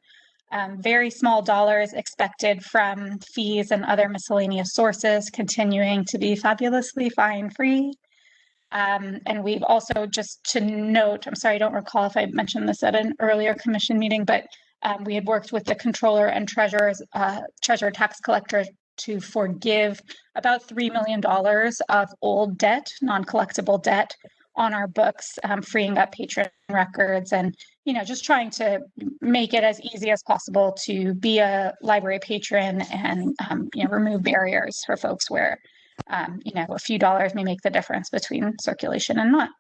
Very small dollars expected from fees and other miscellaneous sources, continuing to be fabulously fine-free. And we've also, just to note, I'm sorry, I don't recall if I mentioned this at an earlier commission meeting, but we had worked with the controller and treasurer tax collector to forgive about $3 million of old debt, non-collectible debt on our books, freeing up patron records and, just trying to make it as easy as possible to be a library patron and, remove barriers for folks where, a few dollars may make the difference between circulation and not.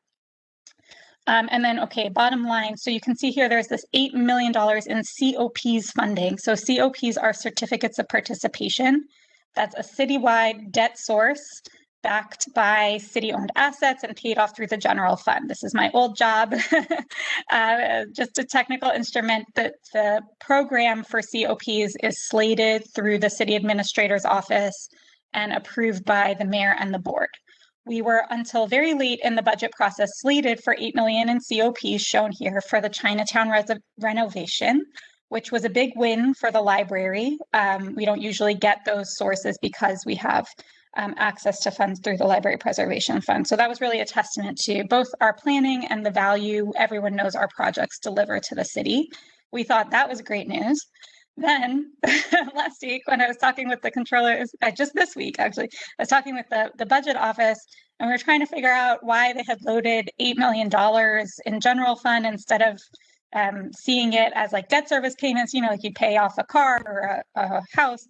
And then, bottom line. So you can see here, there's this $8 million in COPs funding. So COPs are certificates of participation. That's a citywide debt source backed by city-owned assets and paid off through the general fund. This is my old job, just a technical instrument. That the program for COPs is slated through the city administrator's office and approved by the mayor and the board. We were, until very late in the budget process, slated for $8 million in COPs, shown here, for the Chinatown renovation, which was a big win for the library. We don't usually get those sources because we have access to funds through the Library Preservation Fund. So that was really a testament to both our planning and the value everyone knows our projects deliver to the city. We thought that was great news. Then last week, when I was talking with the controller, just this week actually, I was talking with the budget office, and we were trying to figure out why they had loaded $8 million in general fund instead of seeing it as like debt service payments, like you pay off a car or a house.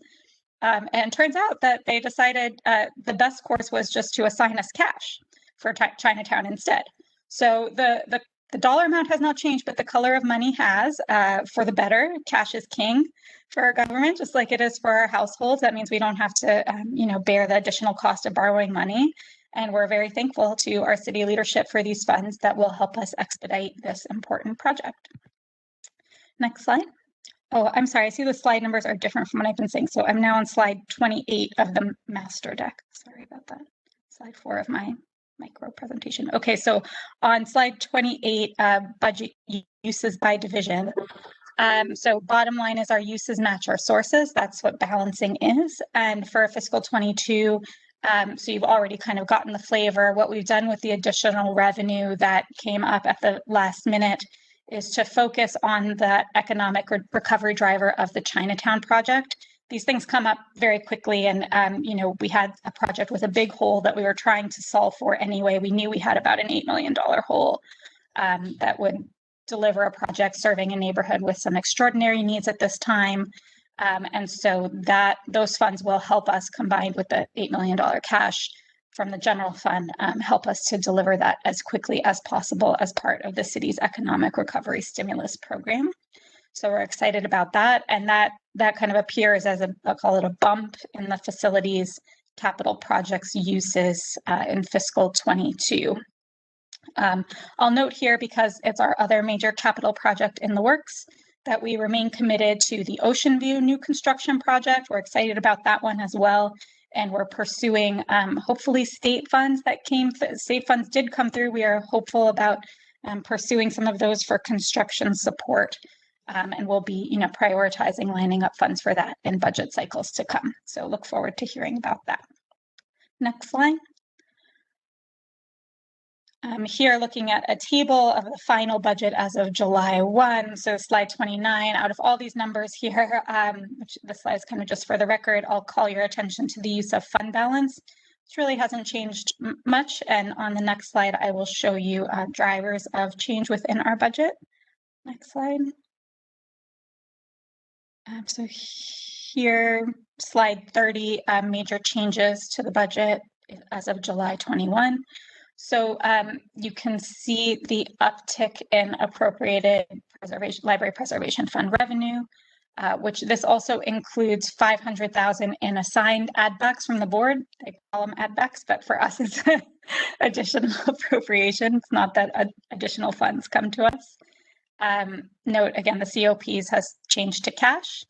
And turns out that they decided the best course was just to assign us cash for Chinatown instead. So the dollar amount has not changed, but the color of money has, for the better. Cash is king for our government, just like it is for our households. That means we don't have to, bear the additional cost of borrowing money. And we're very thankful to our city leadership for these funds that will help us expedite this important project. Next slide. Oh, I'm sorry. I see the slide numbers are different from what I've been saying. So I'm now on slide 28 of the master deck. Sorry about that. Slide 4 of my micro presentation. Okay, so on slide 28, budget uses by division. So bottom line is our uses match our sources. That's what balancing is. And for fiscal 22, so you've already kind of gotten the flavor. What we've done with the additional revenue that came up at the last minute is to focus on the economic recovery driver of the Chinatown project. These things come up very quickly, and we had a project with a big hole that we were trying to solve for anyway. We knew we had about an $8 million hole that would deliver a project serving a neighborhood with some extraordinary needs at this time. And so those funds will help us, combined with the $8 million cash, from the general fund help us to deliver that as quickly as possible as part of the city's economic recovery stimulus program. So we're excited about that. And that kind of appears as I'll call it a bump in the facilities capital projects uses in fiscal 22. I'll note here, because it's our other major capital project in the works, that we remain committed to the Ocean View new construction project. We're excited about that one as well. And we're pursuing hopefully state funds did come through. We are hopeful about pursuing some of those for construction support. And we'll be, prioritizing lining up funds for that in budget cycles to come. So look forward to hearing about that. Next slide. Here, looking at a table of the final budget as of July 1, so slide 29, out of all these numbers here, which the slide is kind of just for the record, I'll call your attention to the use of fund balance. This really hasn't changed much, and on the next slide, I will show you drivers of change within our budget. Next slide. So here, slide 30, major changes to the budget as of July 21. So you can see the uptick in appropriated library preservation fund revenue, which this also includes $500,000 in assigned add backs from the board. They call them add backs, but for us it's additional appropriation. It's not that additional funds come to us. Note again, the COPs has changed to cash.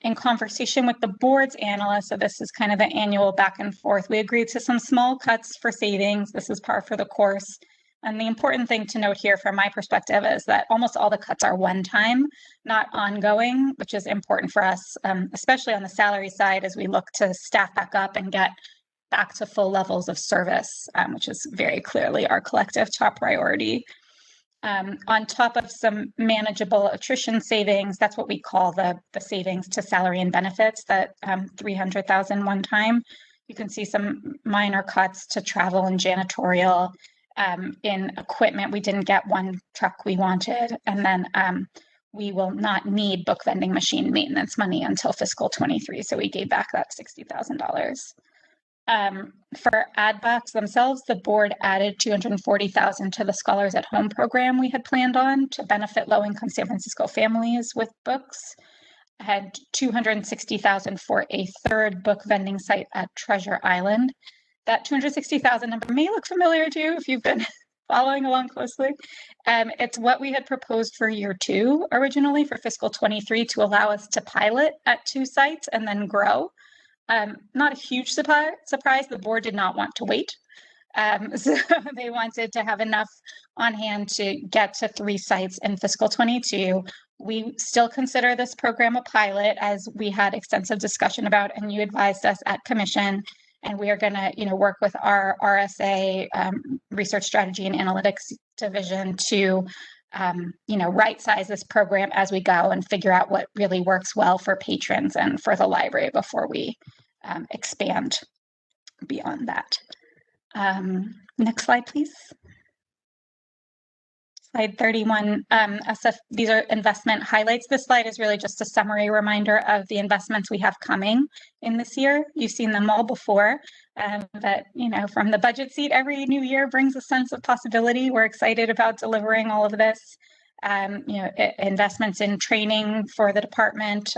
In conversation with the board's analysts, so this is kind of an annual back and forth, we agreed to some small cuts for savings. This is par for the course. And the important thing to note here from my perspective is that almost all the cuts are one time, not ongoing, which is important for us, especially on the salary side as we look to staff back up and get back to full levels of service, which is very clearly our collective top priority. On top of some manageable attrition savings, that's what we call the savings to salary and benefits, that $300,000 one time. You can see some minor cuts to travel and janitorial. In equipment, we didn't get one truck we wanted. And then we will not need book vending machine maintenance money until fiscal 23. So we gave back that $60,000. For add backs themselves, the board added $240,000 to the Scholars at Home program we had planned on to benefit low-income San Francisco families with books. Had $260,000 for a third book vending site at Treasure Island. That $260,000 number may look familiar to you if you've been following along closely. It's what we had proposed for year 2 originally for fiscal 23 to allow us to pilot at 2 sites and then grow. Not a huge surprise, the board did not want to wait. So they wanted to have enough on hand to get to 3 sites in fiscal 22. We still consider this program a pilot, as we had extensive discussion about, and you advised us at commission. And we are going to, work with our RSA Research Strategy and Analytics Division to, right size this program as we go and figure out what really works well for patrons and for the library before we expand beyond that. Next slide, please. Slide 31, these are investment highlights. This slide is really just a summary reminder of the investments we have coming in this year. You've seen them all before, but from the budget seat, every new year brings a sense of possibility. We're excited about delivering all of this. Investments in training for the department,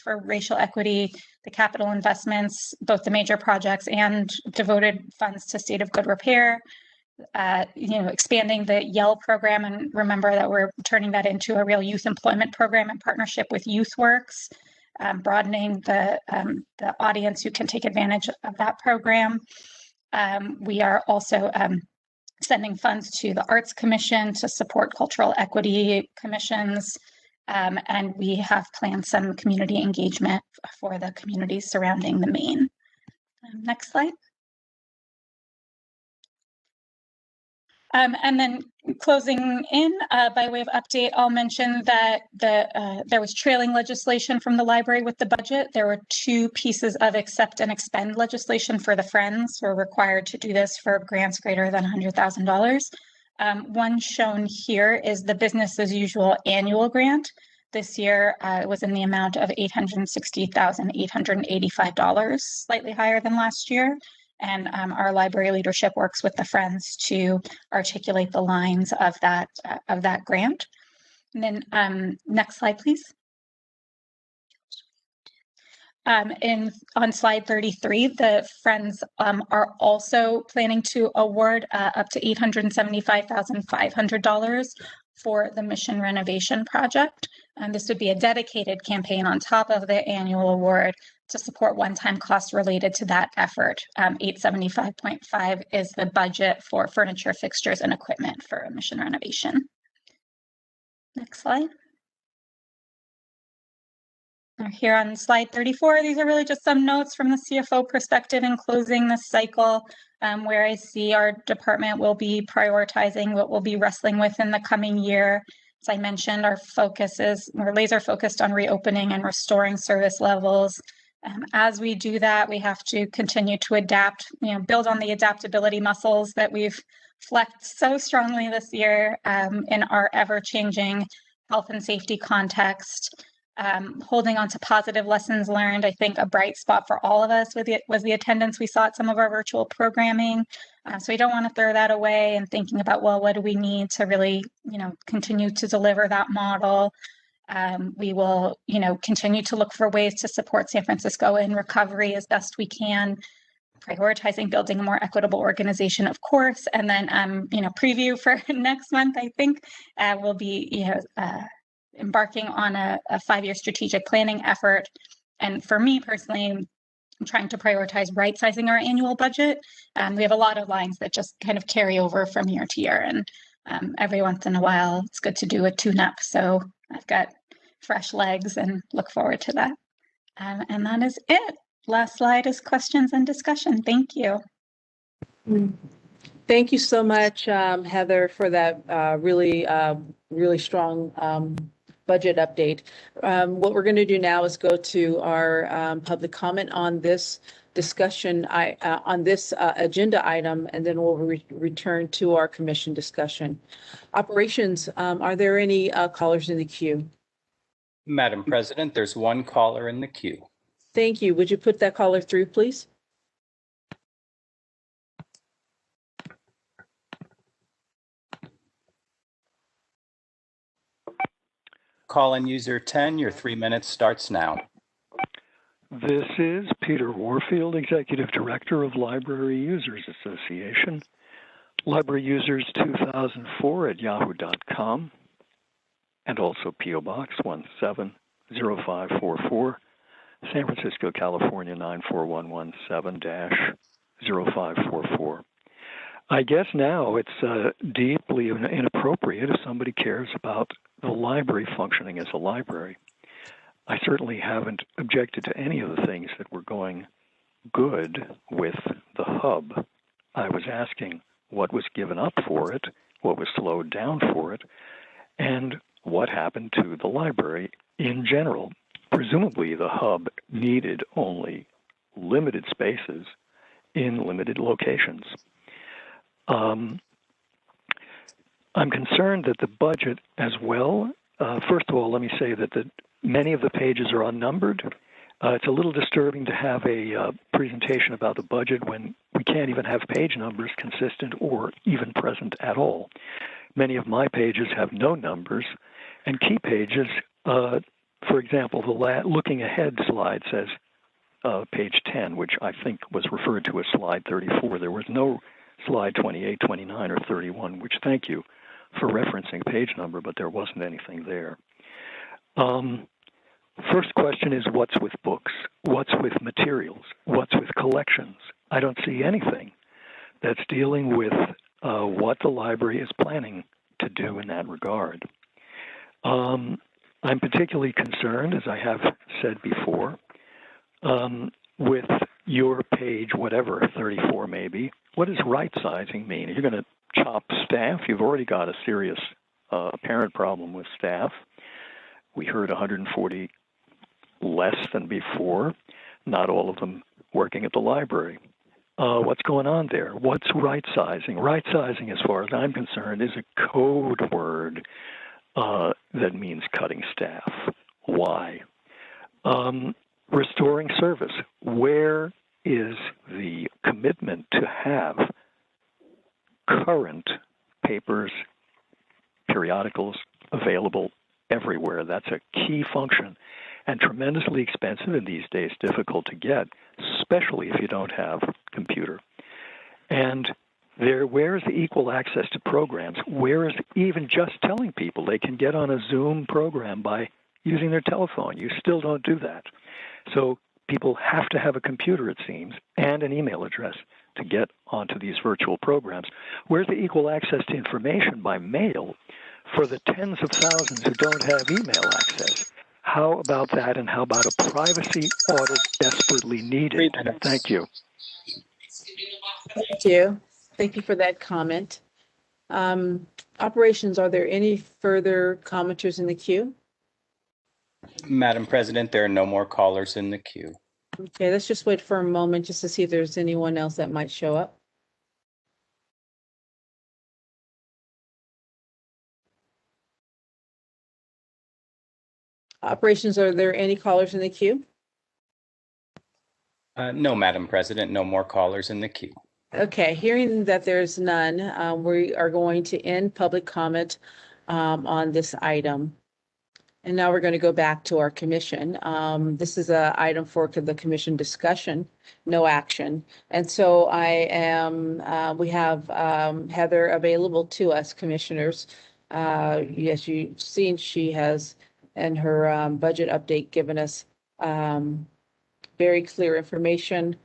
for racial equity, the capital investments, both the major projects and devoted funds to state of good repair. Expanding the Yell program, and remember that we're turning that into a real youth employment program in partnership with YouthWorks, broadening the audience who can take advantage of that program. We are also sending funds to the Arts Commission to support cultural equity commissions, and we have planned some community engagement for the communities surrounding the Main. Next slide. And then closing in by way of update, I'll mention that there was trailing legislation from the library with the budget. There were 2 pieces of accept and expend legislation for the Friends. We're required to do this for grants greater than $100,000. One shown here is the business as usual annual grant. This year it was in the amount of $860,885, slightly higher than last year. And our library leadership works with the Friends to articulate the lines of that grant. And then next slide, please. On slide 33, the Friends are also planning to award up to $875,500 for the mission renovation project. And this would be a dedicated campaign on top of the annual award to support one-time costs related to that effort. 875.5 is the budget for furniture, fixtures, and equipment for mission renovation. Next slide. Here on slide 34, these are really just some notes from the CFO perspective in closing this cycle, where I see our department will be prioritizing what we'll be wrestling with in the coming year. As I mentioned, we're laser focused on reopening and restoring service levels. As we do that, we have to continue to adapt, build on the adaptability muscles that we've flexed so strongly this year in our ever-changing health and safety context. Holding on to positive lessons learned. I think a bright spot for all of us was the attendance we saw at some of our virtual programming. So we don't want to throw that away, and thinking about, well, what do we need to really, continue to deliver that model? We will, continue to look for ways to support San Francisco in recovery as best we can, prioritizing building a more equitable organization, of course. And then, preview for next month, I think will be, embarking on a 5-year strategic planning effort. And for me personally, I'm trying to prioritize right-sizing our annual budget. We have a lot of lines that just kind of carry over from year to year. And every once in a while, it's good to do a tune-up. So I've got fresh legs and look forward to that. And that is it. Last slide is questions and discussion. Thank you. Thank you so much, Heather, for that really strong budget update. What we're going to do now is go to our public comment on this discussion, on this agenda item, and then we'll return to our commission discussion. Operations, are there any callers in the queue? Madam President, there's one caller in the queue. Thank you. Would you put that caller through, please? Call-in user 10, your 3 minutes starts now. This is Peter Warfield, Executive Director of Library Users Association. Library Users 2004 at yahoo.com, and also P.O. Box 170544, San Francisco, California 94117-0544. I guess now it's deeply inappropriate if somebody cares about the library functioning as a library. I certainly haven't objected to any of the things that were going good with the hub. I was asking what was given up for it, what was slowed down for it, and what happened to the library in general. Presumably the hub needed only limited spaces in limited locations. I'm concerned that the budget as well, first of all, let me say that many of the pages are unnumbered. It's a little disturbing to have a presentation about the budget when we can't even have page numbers consistent or even present at all. Many of my pages have no numbers, and key pages, for example, the looking ahead slide says page 10, which I think was referred to as slide 34. There was no slide 28, 29, or 31, which thank you for referencing page number, but there wasn't anything there. First question is, what's with books? What's with materials? What's with collections? I don't see anything that's dealing with what the library is planning to do in that regard. I'm particularly concerned, as I have said before, with your page, whatever, 34 maybe. What does right-sizing mean? Are you going to chop staff? You've already got a serious apparent problem with staff. We heard 140 less than before, not all of them working at the library. What's going on there? What's right-sizing? Right-sizing, as far as I'm concerned, is a code word that means cutting staff. Why? Restoring service. Where is the commitment to have current papers, periodicals available everywhere. That's a key function and tremendously expensive and these days difficult to get, especially if you don't have a computer. And where is the equal access to programs? Where is even just telling people they can get on a Zoom program by using their telephone? You still don't do that. So people have to have a computer, it seems, and an email address to get onto these virtual programs. Where's the equal access to information by mail for the tens of thousands who don't have email access? How about that, and how about a privacy audit desperately needed? Thank you. Thank you. Thank you for that comment. Operations, are there any further commenters in the queue? Madam President, there are no more callers in the queue. Okay, let's just wait for a moment just to see if there's anyone else that might show up. Operations, are there any callers in the queue? No, Madam President, no more callers in the queue. Okay, hearing that there's none, we are going to end public comment on this item. And now we're going to go back to our commission. This is an item for the commission discussion, no action. And so we have Heather available to us, commissioners. As you've seen, she has in her budget update given us very clear information.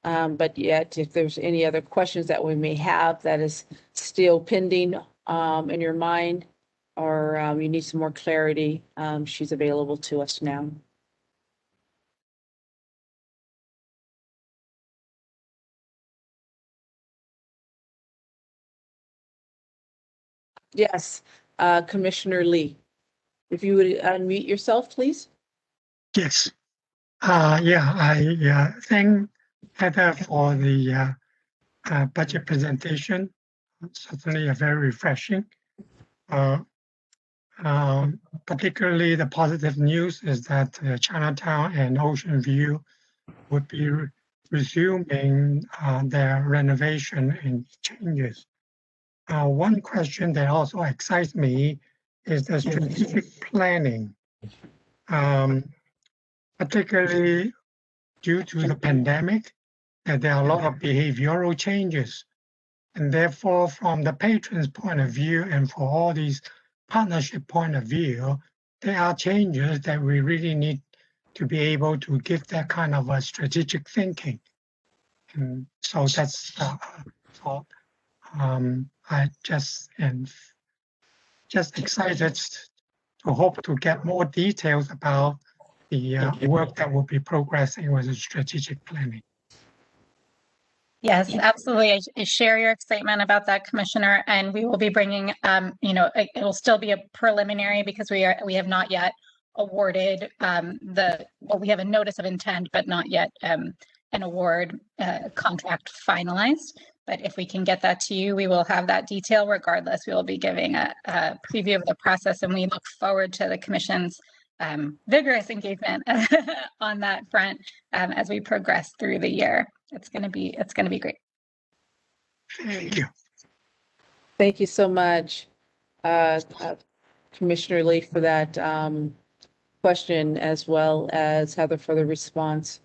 But yet, if there's any other questions that we may have that is still pending in your mind, or you need some more clarity, she's available to us now. Yes, Commissioner Lee, if you would unmute yourself, please. Yes. I thank Heather for the budget presentation. Certainly very refreshing. Particularly the positive news is that Chinatown and Ocean View would be resuming their renovation and changes. One question that also excites me is the strategic planning, particularly due to the pandemic, that there are a lot of behavioral changes. And therefore, from the patron's point of view and for all these partnership point of view, there are changes that we really need to be able to give that kind of a strategic thinking. And so that's thought. I just excited to hope to get more details about the work that will be progressing with the strategic planning. Yes, absolutely. I share your excitement about that, Commissioner, and we will be bringing, it will still be a preliminary because we have not yet awarded we have a notice of intent, but not yet an award contract finalized. But if we can get that to you, we will have that detail regardless. We will be giving a preview of the process, and we look forward to the Commission's vigorous engagement on that front as we progress through the year. It's going to be great. Thank you. Thank you so much, Commissioner Lee, for that question, as well as Heather for the response.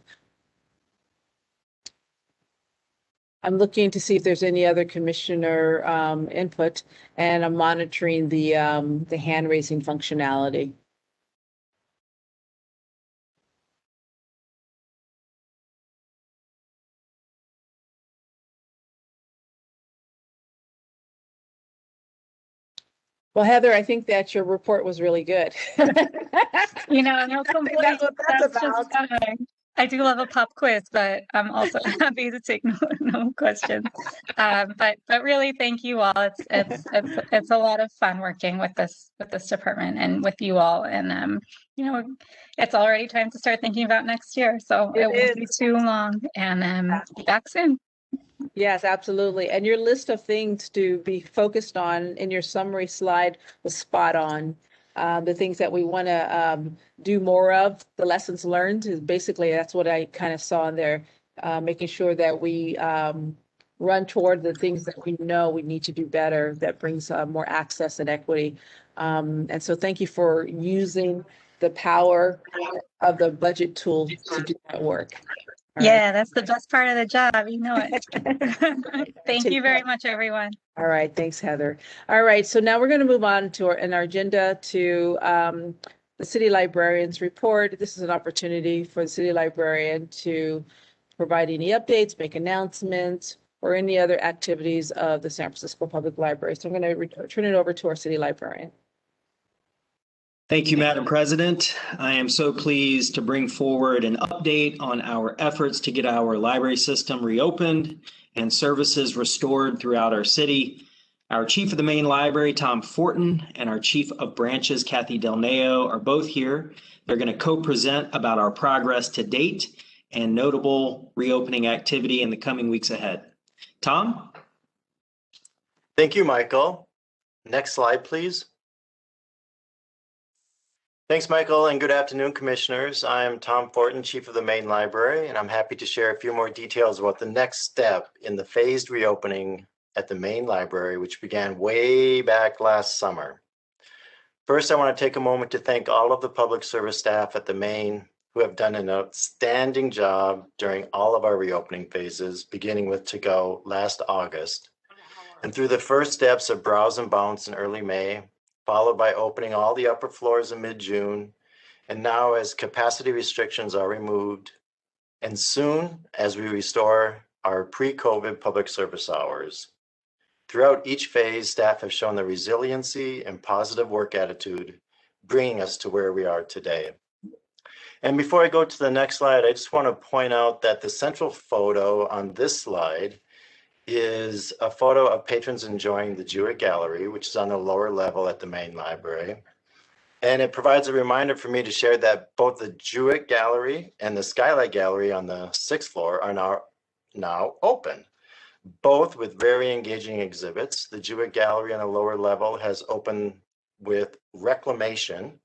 I'm looking to see if there's any other commissioner input, and I'm monitoring the hand raising functionality. Well, Heather, I think that your report was really good. No complaints. That's what that's about. I do love a pop quiz, but I'm also happy to take no questions. But really, thank you all. It's a lot of fun working with this department and with you all. And it's already time to start thinking about next year. So it won't be too long, and be back soon. Yes, absolutely. And your list of things to be focused on in your summary slide was spot on. The things that we want to do more of, the lessons learned, is basically that's what I kind of saw in there. making sure that we run toward the things that we know we need to do better that brings more access and equity. And so thank you for using the power of the budget tool to do that work. All Yeah, right. that's the best part of the job. You know it. Thank you very much, everyone. All right. Thanks, Heather. All right. So now we're going to move on to our agenda to the city librarian's report. This is an opportunity for the city librarian to provide any updates, make announcements, or any other activities of the San Francisco Public Library. So I'm going to turn it over to our city librarian. Thank you, Madam President. I am so pleased to bring forward an update on our efforts to get our library system reopened and services restored throughout our city. Our Chief of the Main Library, Tom Fortin, and our Chief of Branches, Kathy Del Neo, are both here. They're going to co-present about our progress to date and notable reopening activity in the coming weeks ahead. Tom? Thank you, Michael. Next slide, please. Thanks, Michael, and good afternoon, Commissioners. I am Tom Fortin, Chief of the Main Library, and I'm happy to share a few more details about the next step in the phased reopening at the Main Library, which began way back last summer. First, I want to take a moment to thank all of the public service staff at the Main who have done an outstanding job during all of our reopening phases, beginning with To Go last August, and through the first steps of Browse and Bounce in early May, followed by opening all the upper floors in mid-June, and now as capacity restrictions are removed, and soon as we restore our pre-COVID public service hours. Throughout each phase, staff have shown the resiliency and positive work attitude, bringing us to where we are today. And before I go to the next slide, I just want to point out that the central photo on this slide is a photo of patrons enjoying the Jewett Gallery, which is on the lower level at the Main Library. And it provides a reminder for me to share that both the Jewett Gallery and the Skylight Gallery on the 6th floor are now open, both with very engaging exhibits. The Jewett Gallery on the lower level has opened with Reclamation,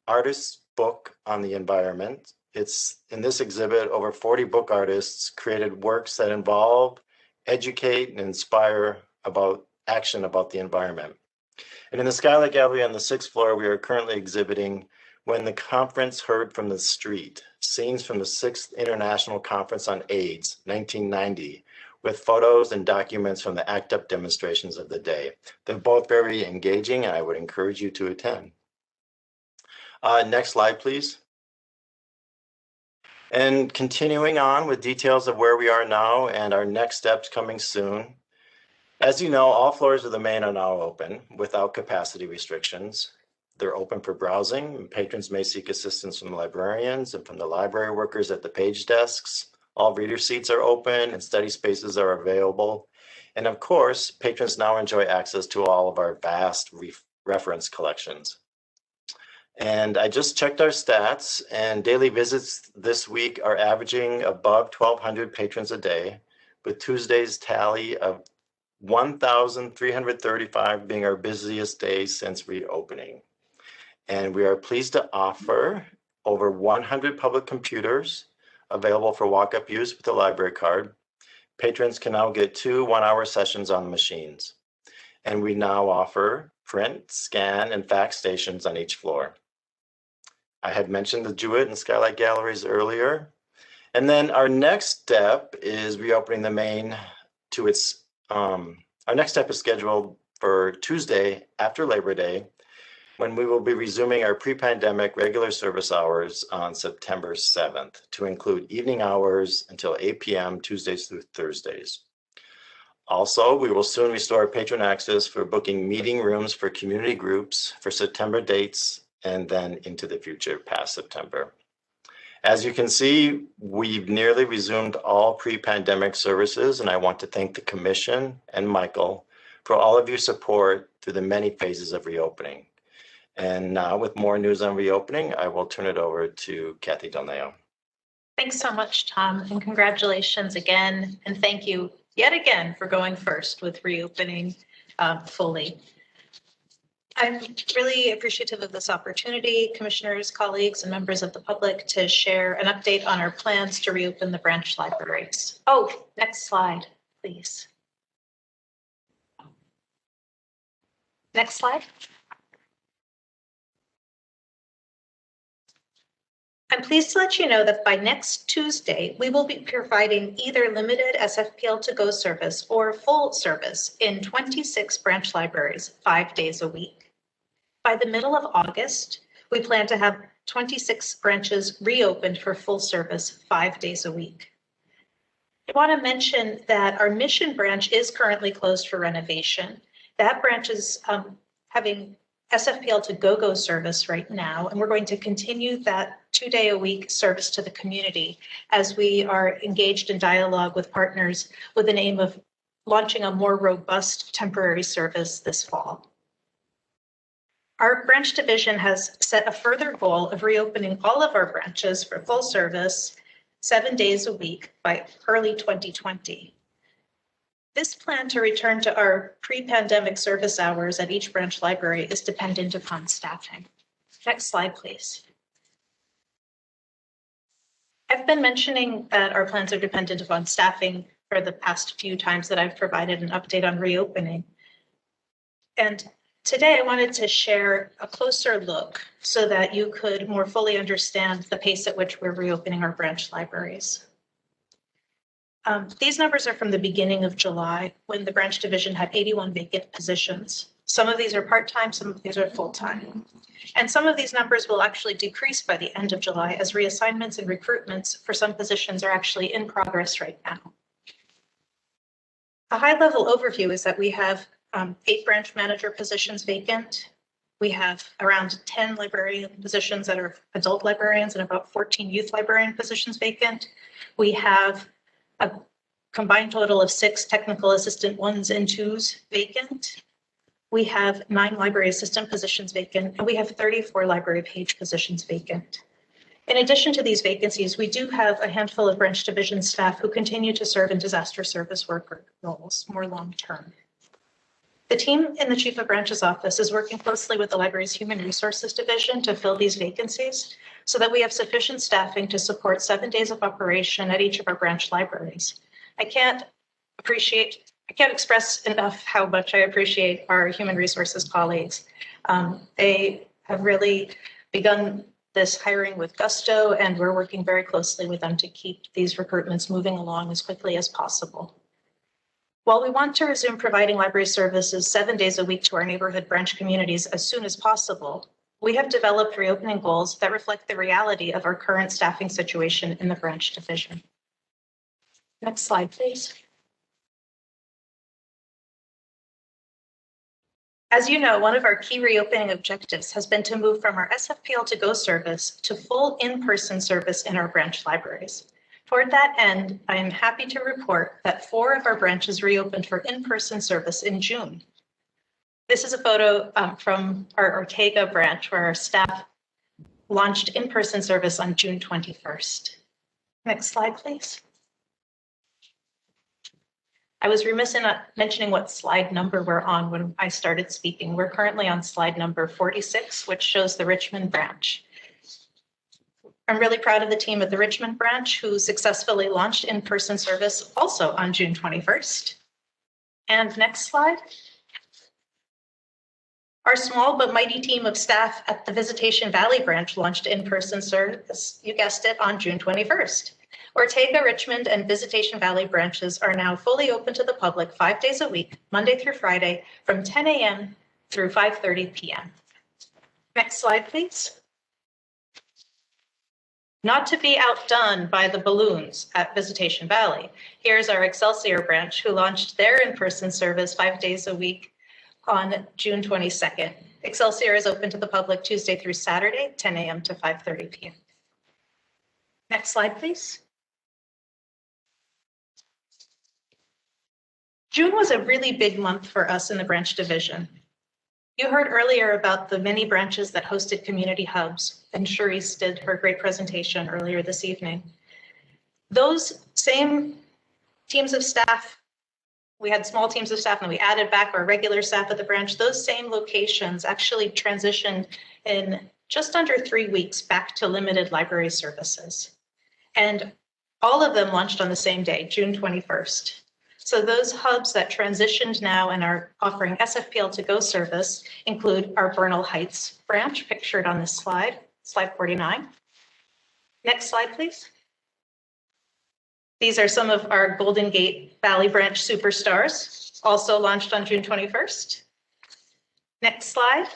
artist's book on the environment. It's in this exhibit, over 40 book artists created works that involve, educate, and inspire about action about the environment. And in the Skylight Gallery on the 6th floor, we are currently exhibiting When the Conference Heard from the Street, scenes from the 6th International Conference on AIDS, 1990, with photos and documents from the ACT UP demonstrations of the day. They're both very engaging, and I would encourage you to attend. Next slide, please. And continuing on with details of where we are now and our next steps coming soon. As you know, all floors of the Main are now open without capacity restrictions. They're open for browsing, and patrons may seek assistance from librarians and from the library workers at the page desks. All reader seats are open and study spaces are available. And of course, patrons now enjoy access to all of our vast reference collections. And I just checked our stats, and daily visits this week are averaging above 1,200 patrons a day, with Tuesday's tally of 1,335 being our busiest day since reopening. And we are pleased to offer over 100 public computers available for walk-up use with a library card. Patrons can now get 2 one-hour sessions on the machines. And we now offer print, scan, and fax stations on each floor. I had mentioned the Jewett and Skylight Galleries earlier. And then our next step is reopening the Main to its, our next step is scheduled for Tuesday after Labor Day, when we will be resuming our pre-pandemic regular service hours on September 7th to include evening hours until 8 p.m. Tuesdays through Thursdays. Also, we will soon restore patron access for booking meeting rooms for community groups for September dates and then into the future past September. As you can see, we've nearly resumed all pre-pandemic services, and I want to thank the Commission and Michael for all of your support through the many phases of reopening. And now with more news on reopening, I will turn it over to Kathy Del Neo. Thanks so much, Tom, and congratulations again. And thank you yet again for going first with reopening fully. I'm really appreciative of this opportunity, commissioners, colleagues, and members of the public to share an update on our plans to reopen the branch libraries. Oh, next slide, please. Next slide. I'm pleased to let you know that by next Tuesday, we will be providing either limited SFPL to go service or full service in 26 branch libraries, 5 days a week. By the middle of August, we plan to have 26 branches reopened for full service 5 days a week. I want to mention that our Mission branch is currently closed for renovation. That branch is having SFPL to go service right now, and we're going to continue that 2-day-a-week service to the community as we are engaged in dialogue with partners with an aim of launching a more robust temporary service this fall. Our branch division has set a further goal of reopening all of our branches for full service 7 days a week by early 2020. This plan to return to our pre-pandemic service hours at each branch library is dependent upon staffing. Next slide, please. I've been mentioning that our plans are dependent upon staffing for the past few times that I've provided an update on reopening. And today I wanted to share a closer look so that you could more fully understand the pace at which we're reopening our branch libraries. These numbers are from the beginning of July, when the branch division had 81 vacant positions. Some of these are part-time, some of these are full-time. And some of these numbers will actually decrease by the end of July as reassignments and recruitments for some positions are actually in progress right now. A high-level overview is that we have 8 branch manager positions vacant. We have around 10 librarian positions that are adult librarians and about 14 youth librarian positions vacant. We have a combined total of 6 technical assistant 1s and 2s vacant. We have 9 library assistant positions vacant, and we have 34 library page positions vacant. In addition to these vacancies, we do have a handful of branch division staff who continue to serve in disaster service worker roles more long-term. The team in the Chief of Branch's office is working closely with the library's Human Resources Division to fill these vacancies so that we have sufficient staffing to support 7 days of operation at each of our branch libraries. I can't express enough how much I appreciate our Human Resources colleagues. They have really begun this hiring with gusto, and we're working very closely with them to keep these recruitments moving along as quickly as possible. While we want to resume providing library services 7 days a week to our neighborhood branch communities as soon as possible, we have developed reopening goals that reflect the reality of our current staffing situation in the branch division. Next slide, please. As you know, one of our key reopening objectives has been to move from our SFPL to go service to full in-person service in our branch libraries. Toward that end, I am happy to report that 4 of our branches reopened for in-person service in June. This is a photo from our Ortega branch where our staff launched in-person service on June 21st. Next slide, please. I was remiss in not mentioning what slide number we're on when I started speaking. We're currently on slide number 46, which shows the Richmond branch. I'm really proud of the team at the Richmond branch who successfully launched in-person service also on June 21st. And next slide. Our small but mighty team of staff at the Visitation Valley branch launched in-person service, you guessed it, on June 21st. Ortega, Richmond, and Visitation Valley branches are now fully open to the public 5 days a week, Monday through Friday, from 10 a.m. through 5:30 p.m. Next slide, please. Not to be outdone by the balloons at Visitation Valley, here's our Excelsior branch who launched their in-person service 5 days a week on June 22nd. Excelsior is open to the public Tuesday through Saturday, 10 a.m. to 5:30 p.m. Next slide, please. June was a really big month for us in the branch division. You heard earlier about the many branches that hosted community hubs, and Cherise did her great presentation earlier this evening. Those same teams of staff we had small teams of staff and we added back our regular staff at the branch. Those same locations actually transitioned in just under 3 weeks back to limited library services. And all of them launched on the same day, June 21st. So those hubs that transitioned now and are offering SFPL to go service include our Bernal Heights branch, pictured on this slide, slide 49. Next slide, please. These are some of our Golden Gate Valley Branch superstars, also launched on June 21st. Next slide.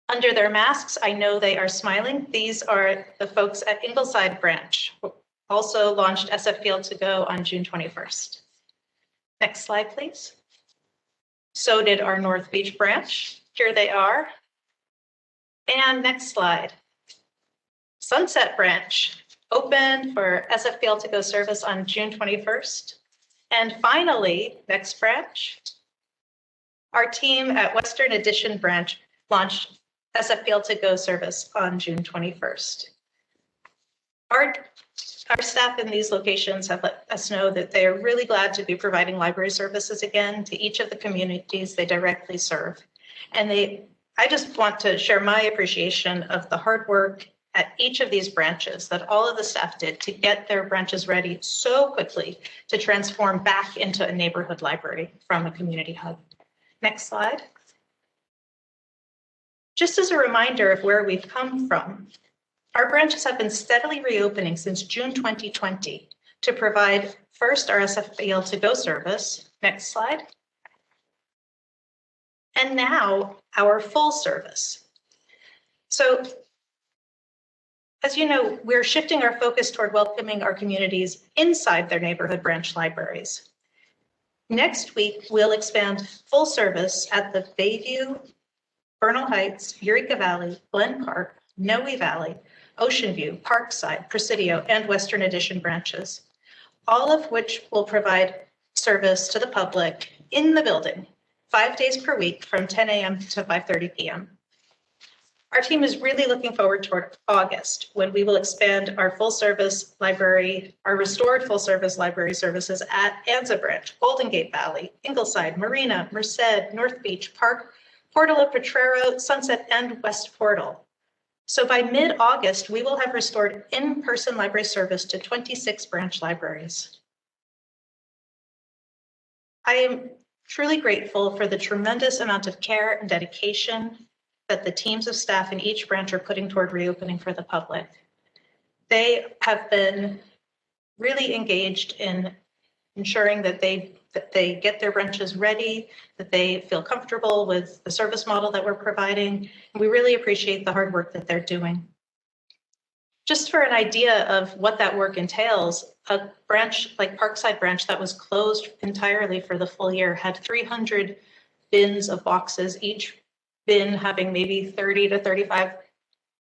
Under their masks, I know they are smiling. These are the folks at Ingleside Branch, also launched SFPL to go on June 21st. Next slide, please. So did our North Beach branch. Here they are. And next slide. Sunset Branch opened for SFPL to go service on June 21st. And finally, next branch, our team at Western Addition Branch launched SFPL to go service on June 21st. Our staff in these locations have let us know that they are really glad to be providing library services again to each of the communities they directly serve. And I just want to share my appreciation of the hard work at each of these branches that all of the staff did to get their branches ready so quickly to transform back into a neighborhood library from a community hub. Next slide. Just as a reminder of where we've come from, our branches have been steadily reopening since June 2020 to provide first our SFPL to go service. Next slide. And now our full service. So, as you know, we're shifting our focus toward welcoming our communities inside their neighborhood branch libraries. Next week, we'll expand full service at the Bayview, Bernal Heights, Eureka Valley, Glen Park, Noe Valley, Ocean View, Parkside, Presidio, and Western Addition branches, all of which will provide service to the public in the building 5 days per week from 10 a.m. to 5:30 p.m. Our team is really looking forward toward August, when we will expand our full service library, our restored full service library services at Anza Branch, Golden Gate Valley, Ingleside, Marina, Merced, North Beach, Park, Portola, Potrero, Sunset, and West Portal. So by mid-August, we will have restored in-person library service to 26 branch libraries. I am truly grateful for the tremendous amount of care and dedication that the teams of staff in each branch are putting toward reopening for the public. They have been really engaged in ensuring that they get their branches ready, that they feel comfortable with the service model that we're providing. And we really appreciate the hard work that they're doing. Just for an idea of what that work entails, a branch like Parkside Branch that was closed entirely for the full year had 300 bins of boxes, each bin having maybe 30 to 35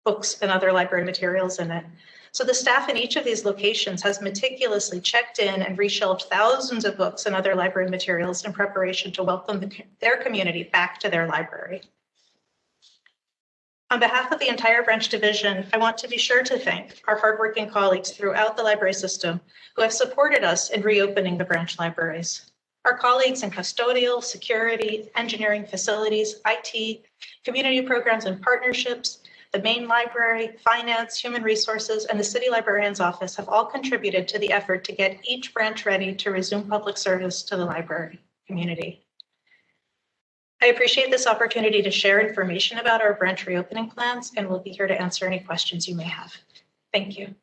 books and other library materials in it. So the staff in each of these locations has meticulously checked in and reshelved thousands of books and other library materials in preparation to welcome their community back to their library. On behalf of the entire branch division, I want to be sure to thank our hardworking colleagues throughout the library system who have supported us in reopening the branch libraries. Our colleagues in custodial, security, engineering, facilities, IT, community programs and partnerships, the main library, finance, human resources, and the city librarian's office have all contributed to the effort to get each branch ready to resume public service to the library community. I appreciate this opportunity to share information about our branch reopening plans, and we'll be here to answer any questions you may have. Thank you.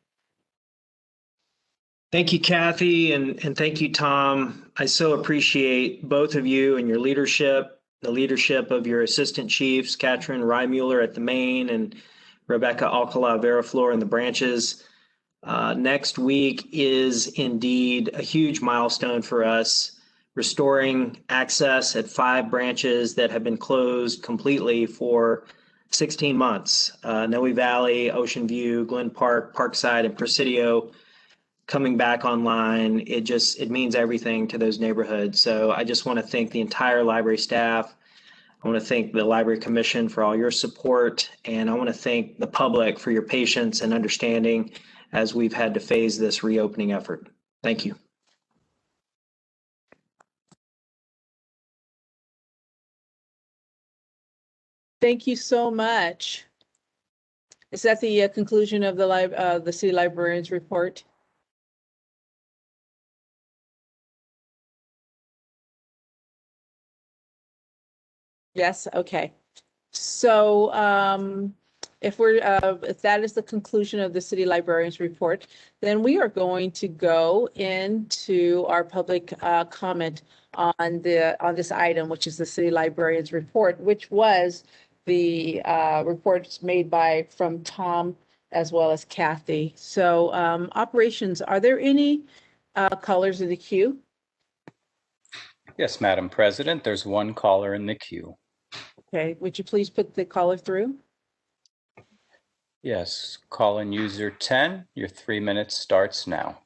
Thank you, Kathy, and thank you, Tom. I so appreciate both of you and your leadership, the leadership of your assistant chiefs, Katrin Reimuller at the Main and Rebecca Alcala Veraflor in the branches. Next week is indeed a huge milestone for us, restoring access at 5 branches that have been closed completely for 16 months. Noe Valley, Ocean View, Glen Park, Parkside, and Presidio coming back online. It means everything to those neighborhoods. So I just want to thank the entire library staff. I want to thank the Library Commission for all your support, and I want to thank the public for your patience and understanding as we've had to phase this reopening effort. Thank you. Thank you so much. Is that the conclusion of the city librarian's report? Yes, okay. So if that is the conclusion of the city librarian's report, then we are going to go into our public comment on this item, which is the city librarian's report, which was the reports made from Tom as well as Kathy. So operations, are there any callers in the queue? Yes, Madam President, there's one caller in the queue. Okay, would you please put the caller through? Yes, call-in user 10, your 3 minutes starts now.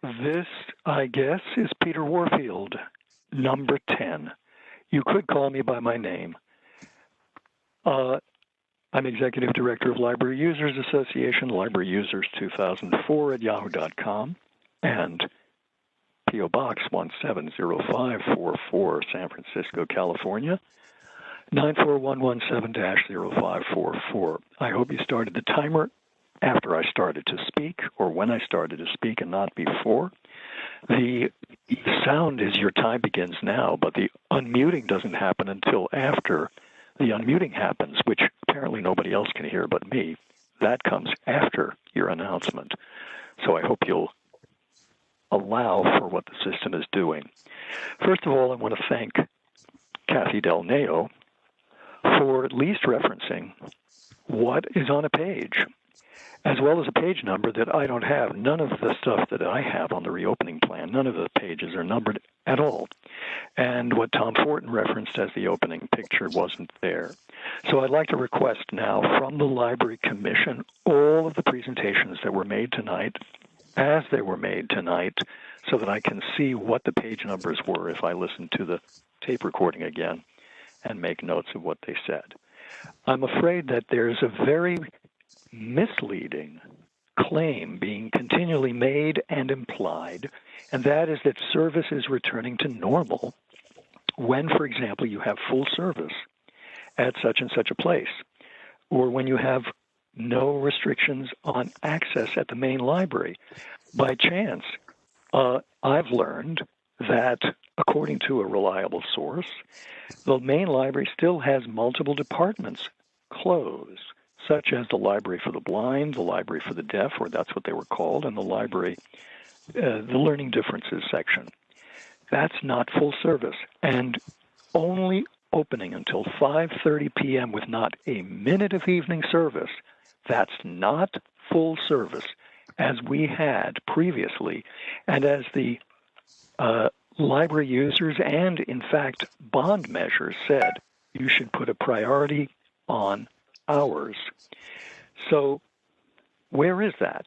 This, I guess, is Peter Warfield, number 10. You could call me by my name. I'm Executive Director of Library Users Association, Library Users 2004 at yahoo.com, and P.O. Box 170544, San Francisco, California, 94117-0544. I hope you started the timer after I started to speak, or when I started to speak and not before. The sound is your time begins now, but the unmuting doesn't happen until after the unmuting happens, which apparently nobody else can hear but me. That comes after your announcement. So I hope you'll allow for what the system is doing. First of all, I want to thank Kathy Del Neo for at least referencing what is on a page, as well as a page number that I don't have. None of the stuff that I have on the reopening plan, none of the pages are numbered at all. And what Tom Fortin referenced as the opening picture wasn't there. So I'd like to request now from the Library Commission all of the presentations that were made tonight, as they were made tonight, so that I can see what the page numbers were if I listen to the tape recording again and make notes of what they said. I'm afraid that there's a very misleading claim being continually made and implied, and that is that service is returning to normal when, for example, you have full service at such and such a place, or when you have no restrictions on access at the main library. By chance, I've learned that, according to a reliable source, the main library still has multiple departments closed, such as the Library for the Blind, the Library for the Deaf, or that's what they were called, and the library, the Learning Differences section. That's not full service, and only opening until 5:30 p.m. with not a minute of evening service. That's not full service, as we had previously, and as the library users and, in fact, bond measures said, you should put a priority on hours. So where is that?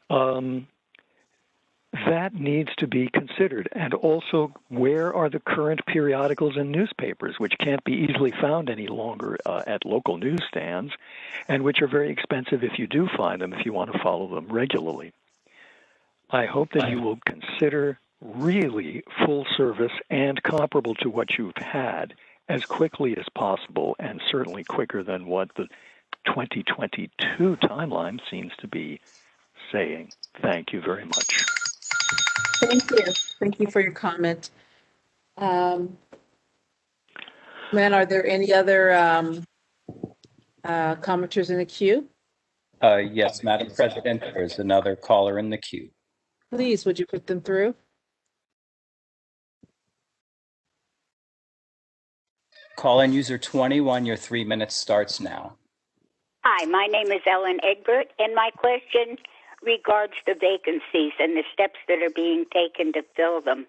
That needs to be considered. And also, where are the current periodicals and newspapers, which can't be easily found any longer at local newsstands, and which are very expensive if you do find them, if you want to follow them regularly? I hope that you will consider really full service and comparable to what you've had as quickly as possible, and certainly quicker than what the 2022 timeline seems to be saying. Thank you very much. Thank you. Thank you for your comment. Man, are there any other commenters in the queue? Yes, Madam President, there's another caller in the queue. Please, would you put them through? Call-in user 21, your 3 minutes starts now. Hi, my name is Ellen Egbert, and my question regards the vacancies and the steps that are being taken to fill them.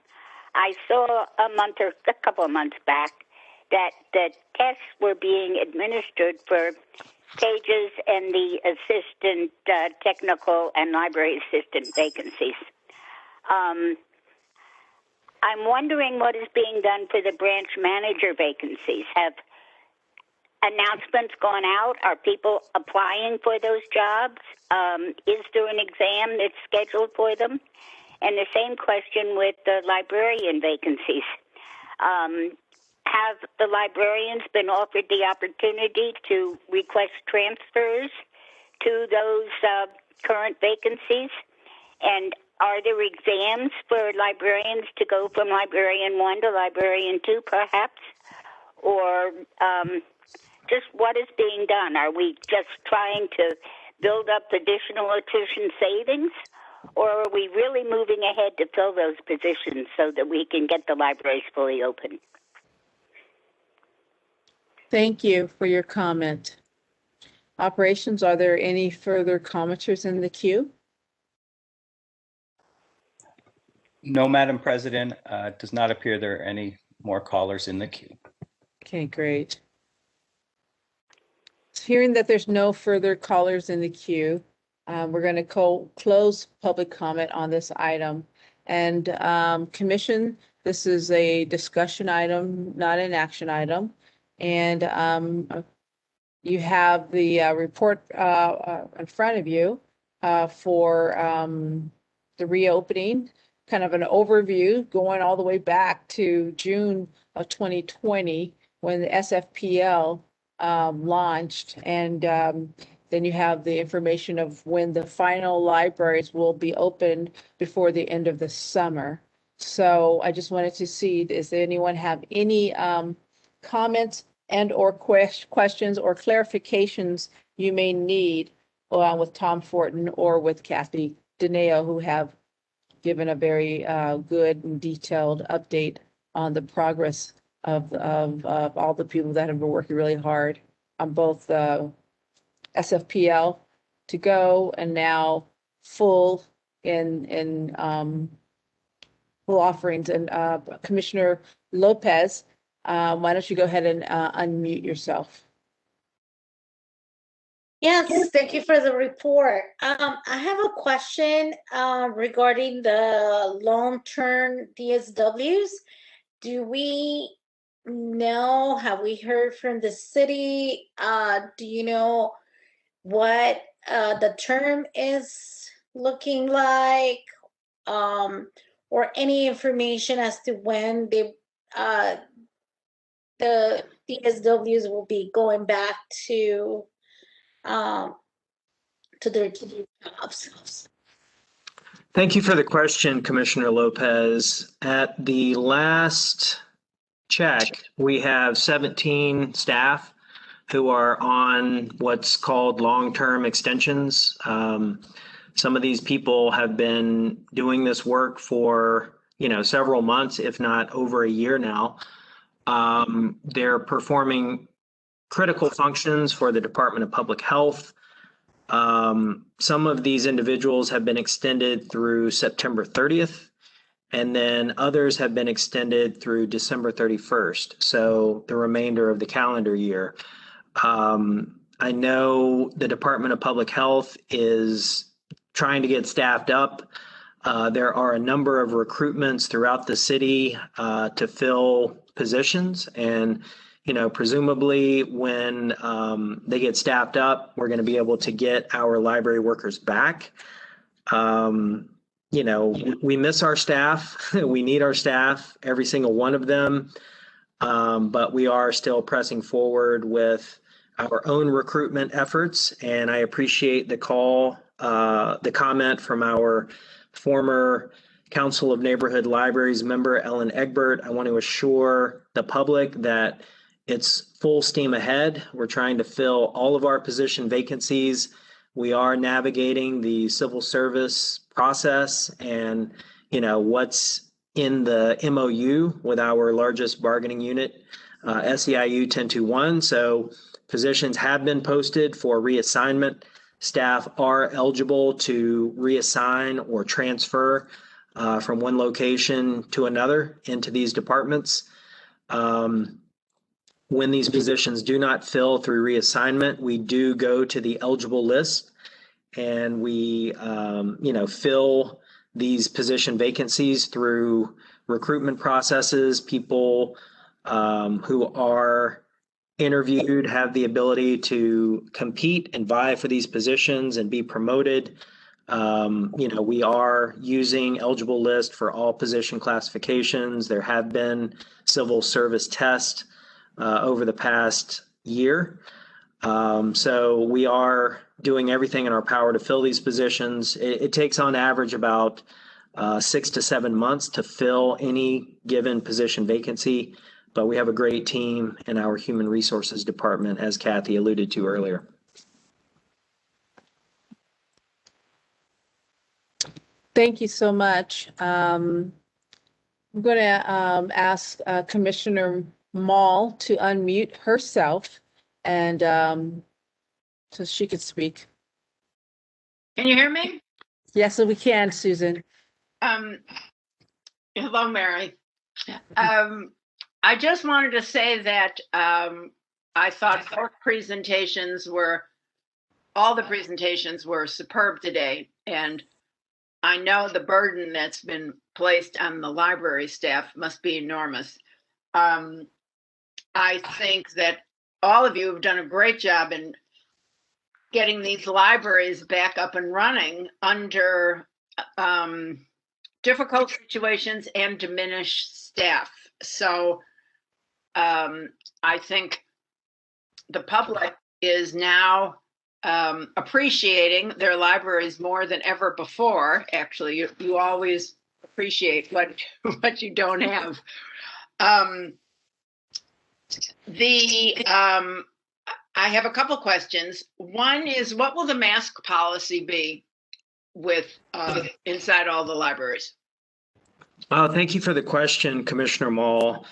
I saw a couple of months back that the tests were being administered for pages and the assistant technical and library assistant vacancies. I'm wondering what is being done for the branch manager vacancies. Have announcements gone out? Are people applying for those jobs? Is there an exam that's scheduled for them? And the same question with the librarian vacancies. Have the librarians been offered the opportunity to request transfers to those current vacancies? And are there exams for librarians to go from librarian 1 to librarian 2, perhaps? Or just what is being done? Are we just trying to build up additional attrition savings? Or are we really moving ahead to fill those positions so that we can get the libraries fully open? Thank you for your comment. Operations, are there any further commenters in the queue? No, Madam President, it does not appear there are any more callers in the queue. Okay, great. Hearing that there's no further callers in the queue, we're going to close public comment on this item. And Commission, this is a discussion item, not an action item. And you have the report in front of you for the reopening, kind of an overview going all the way back to June of 2020 when the SFPL launched. And then you have the information of when the final libraries will be opened before the end of the summer. So I just wanted to see, does anyone have any comments and or questions or clarifications you may need with Tom Fortin or with Kathy Dineo, who have given a very good and detailed update on the progress of all the people that have been working really hard on both SFPL to go and now full in full offerings. And Commissioner Lopez, why don't you go ahead and unmute yourself? Yes, thank you for the report. I have a question regarding the long-term DSWs. Do we know, have we heard from the city? Do you know what the term is looking like? Or any information as to when the DSWs will be going back to their jobs? Thank you for the question, Commissioner Lopez. At the last check, we have 17 staff who are on what's called long-term extensions. Some of these people have been doing this work for, several months, if not over a year now. They're performing critical functions for the Department of Public Health. Some of these individuals have been extended through September 30th, and then others have been extended through December 31st, so the remainder of the calendar year. I know the Department of Public Health is trying to get staffed up. There are a number of recruitments throughout the city to fill positions, and presumably when they get staffed up, we're going to be able to get our library workers back. We miss our staff. We need our staff, every single one of them. But we are still pressing forward with our own recruitment efforts. And I appreciate the comment from our former Council of Neighborhood Libraries member, Ellen Egbert. I want to assure the public that it's full steam ahead. We're trying to fill all of our position vacancies. We are navigating the civil service process and, what's in the MOU with our largest bargaining unit, SEIU 1021. So positions have been posted for reassignment. Staff are eligible to reassign or transfer from one location to another into these departments. When these positions do not fill through reassignment, we do go to the eligible list and we, fill these position vacancies through recruitment processes. People who are interviewed have the ability to compete and vie for these positions and be promoted. We are using eligible list for all position classifications. There have been civil service tests over the past year. So we are doing everything in our power to fill these positions. It takes on average about 6 to 7 months to fill any given position vacancy, but we have a great team in our human resources department, as Kathy alluded to earlier. Thank you so much. I'm going to ask Commissioner Mall to unmute herself and so she could speak. Can you hear me? Yes, we can, Susan. Hello, Mary. I just wanted to say that I thought all the presentations were superb today, and I know the burden that's been placed on the library staff must be enormous. I think that all of you have done a great job in getting these libraries back up and running under difficult situations and diminished staff. So I think the public is now appreciating their libraries more than ever before. Actually, you always appreciate what you don't have. I have a couple questions. One is, what will the mask policy be with inside all the libraries? Thank you for the question, Commissioner Mall.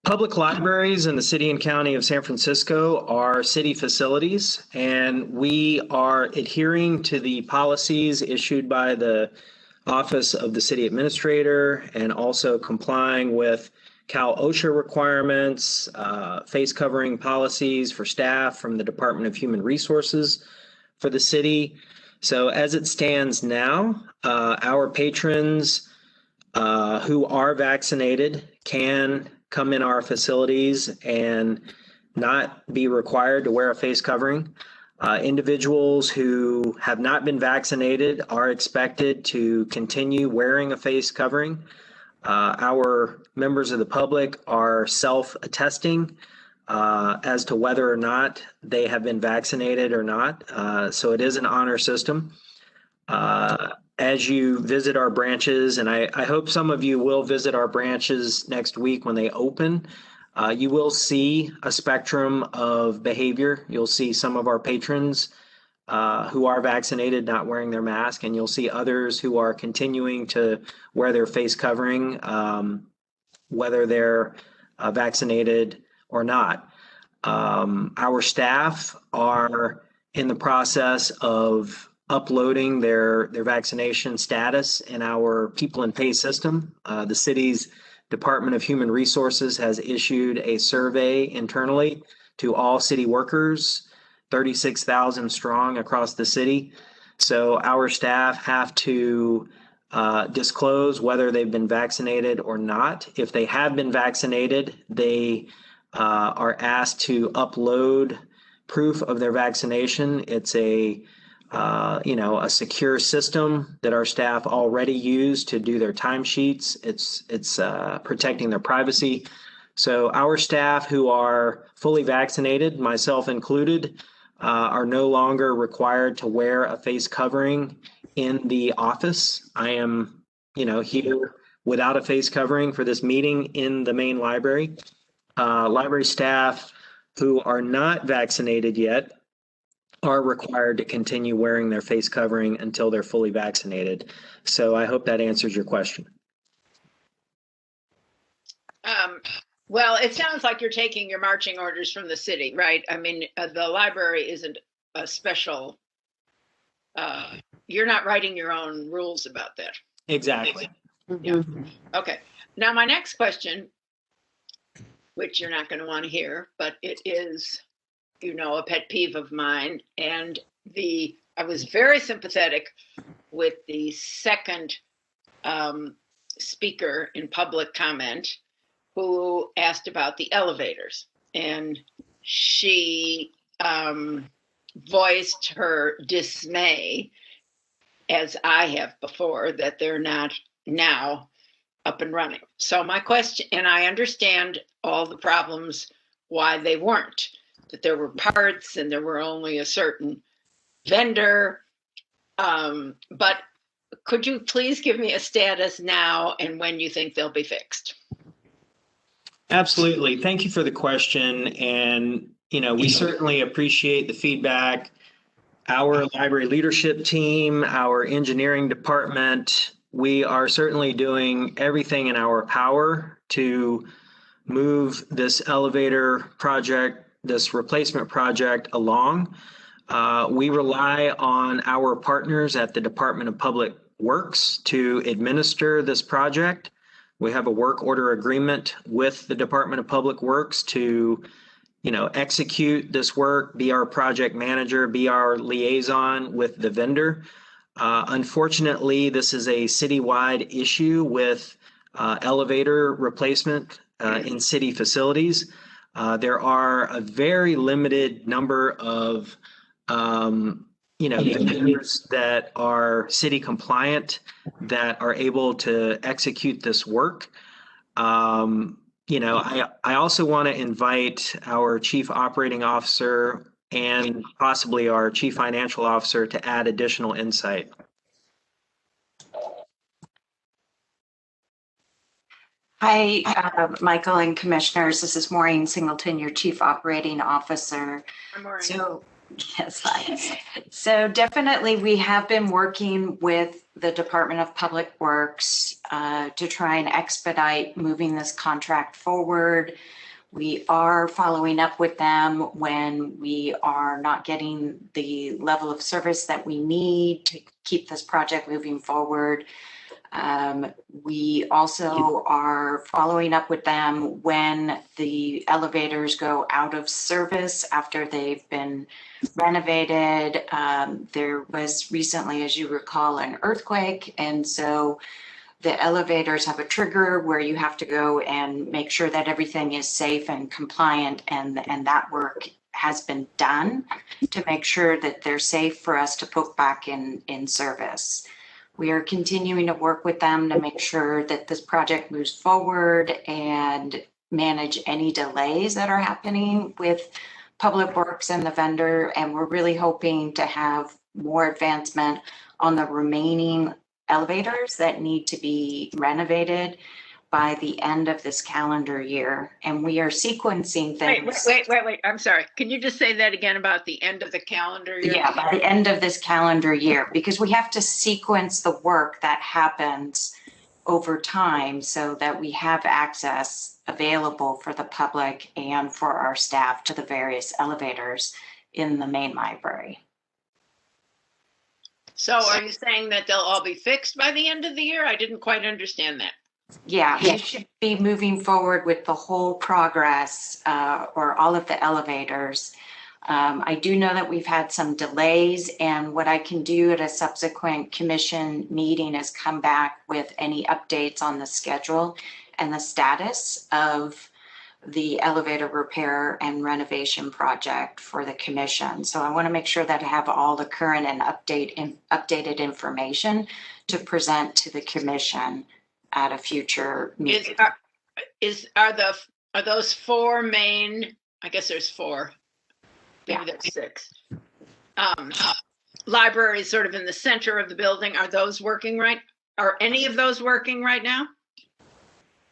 Public libraries in the city and county of San Francisco are city facilities, and we are adhering to the policies issued by the Office of the City Administrator and also complying with Cal OSHA requirements, face covering policies for staff from the Department of Human Resources for the city. So as it stands now, our patrons who are vaccinated can come in our facilities and not be required to wear a face covering. Individuals who have not been vaccinated are expected to continue wearing a face covering. Our members of the public are self-attesting as to whether or not they have been vaccinated or not. So it is an honor system. As you visit our branches, and I hope some of you will visit our branches next week when they open, you will see a spectrum of behavior. You'll see some of our patrons who are vaccinated not wearing their mask, and you'll see others who are continuing to wear their face covering, whether they're vaccinated or not. Our staff are in the process of uploading their vaccination status in our people and pay system. The city's Department of Human Resources has issued a survey internally to all city workers, 36,000 strong across the city. So our staff have to disclose whether they've been vaccinated or not. If they have been vaccinated, they are asked to upload proof of their vaccination. It's a secure system that our staff already use to do their timesheets. It's protecting their privacy. So our staff who are fully vaccinated, myself included, are no longer required to wear a face covering in the office. I am, here without a face covering for this meeting in the main library. Library staff who are not vaccinated yet are required to continue wearing their face covering until they're fully vaccinated. So I hope that answers your question. Well, it sounds like you're taking your marching orders from the city, right? I mean, the library isn't a special, you're not writing your own rules about that. Exactly. Yeah. Okay. Now, my next question, which you're not going to want to hear, but it is, a pet peeve of mine. And I was very sympathetic with the second speaker in public comment who asked about the elevators. And she voiced her dismay as I have before, that they're not now up and running. So my question, and I understand all the problems why they weren't, that there were parts and there were only a certain vendor. But could you please give me a status now and when you think they'll be fixed? Absolutely. Thank you for the question. And, we certainly appreciate the feedback. Our library leadership team, our engineering department, we are certainly doing everything in our power to move this elevator project, this replacement project along. We rely on our partners at the Department of Public Works to administer this project. We have a work order agreement with the Department of Public Works to, execute this work, be our project manager, be our liaison with the vendor. Unfortunately, this is a citywide issue with elevator replacement in city facilities. There are a very limited number of vendors that are city compliant that are able to execute this work. I also want to invite our chief operating officer and possibly our chief financial officer to add additional insight. Hi, Michael and commissioners. This is Maureen Singleton, your Chief Operating Officer. Hi, Maureen. So, yes, hi. So definitely we have been working with the Department of Public Works to try and expedite moving this contract forward. We are following up with them when we are not getting the level of service that we need to keep this project moving forward. We also are following up with them when the elevators go out of service after they've been renovated. There was recently, as you recall, an earthquake, and so the elevators have a trigger where you have to go and make sure that everything is safe and compliant, and that work has been done to make sure that they're safe for us to put back in service. We are continuing to work with them to make sure that this project moves forward and manage any delays that are happening with Public Works and the vendor. And we're really hoping to have more advancement on the remaining elevators that need to be renovated by the end of this calendar year. And we are sequencing things. Wait. I'm sorry. Can you just say that again about the end of the calendar year? Yeah, by the end of this calendar year, because we have to sequence the work that happens over time so that we have access available for the public and for our staff to the various elevators in the main library. So are you saying that they'll all be fixed by the end of the year? I didn't quite understand that. Yeah, we should be moving forward with the whole progress or all of the elevators. I do know that we've had some delays, and what I can do at a subsequent commission meeting is come back with any updates on the schedule and the status of the elevator repair and renovation project for the commission. So I want to make sure that I have all the current and updated information to present to the commission at a future meeting. Are those four main, I guess there's four, maybe there's six, libraries sort of in the center of the building, are those working right? Are any of those working right now?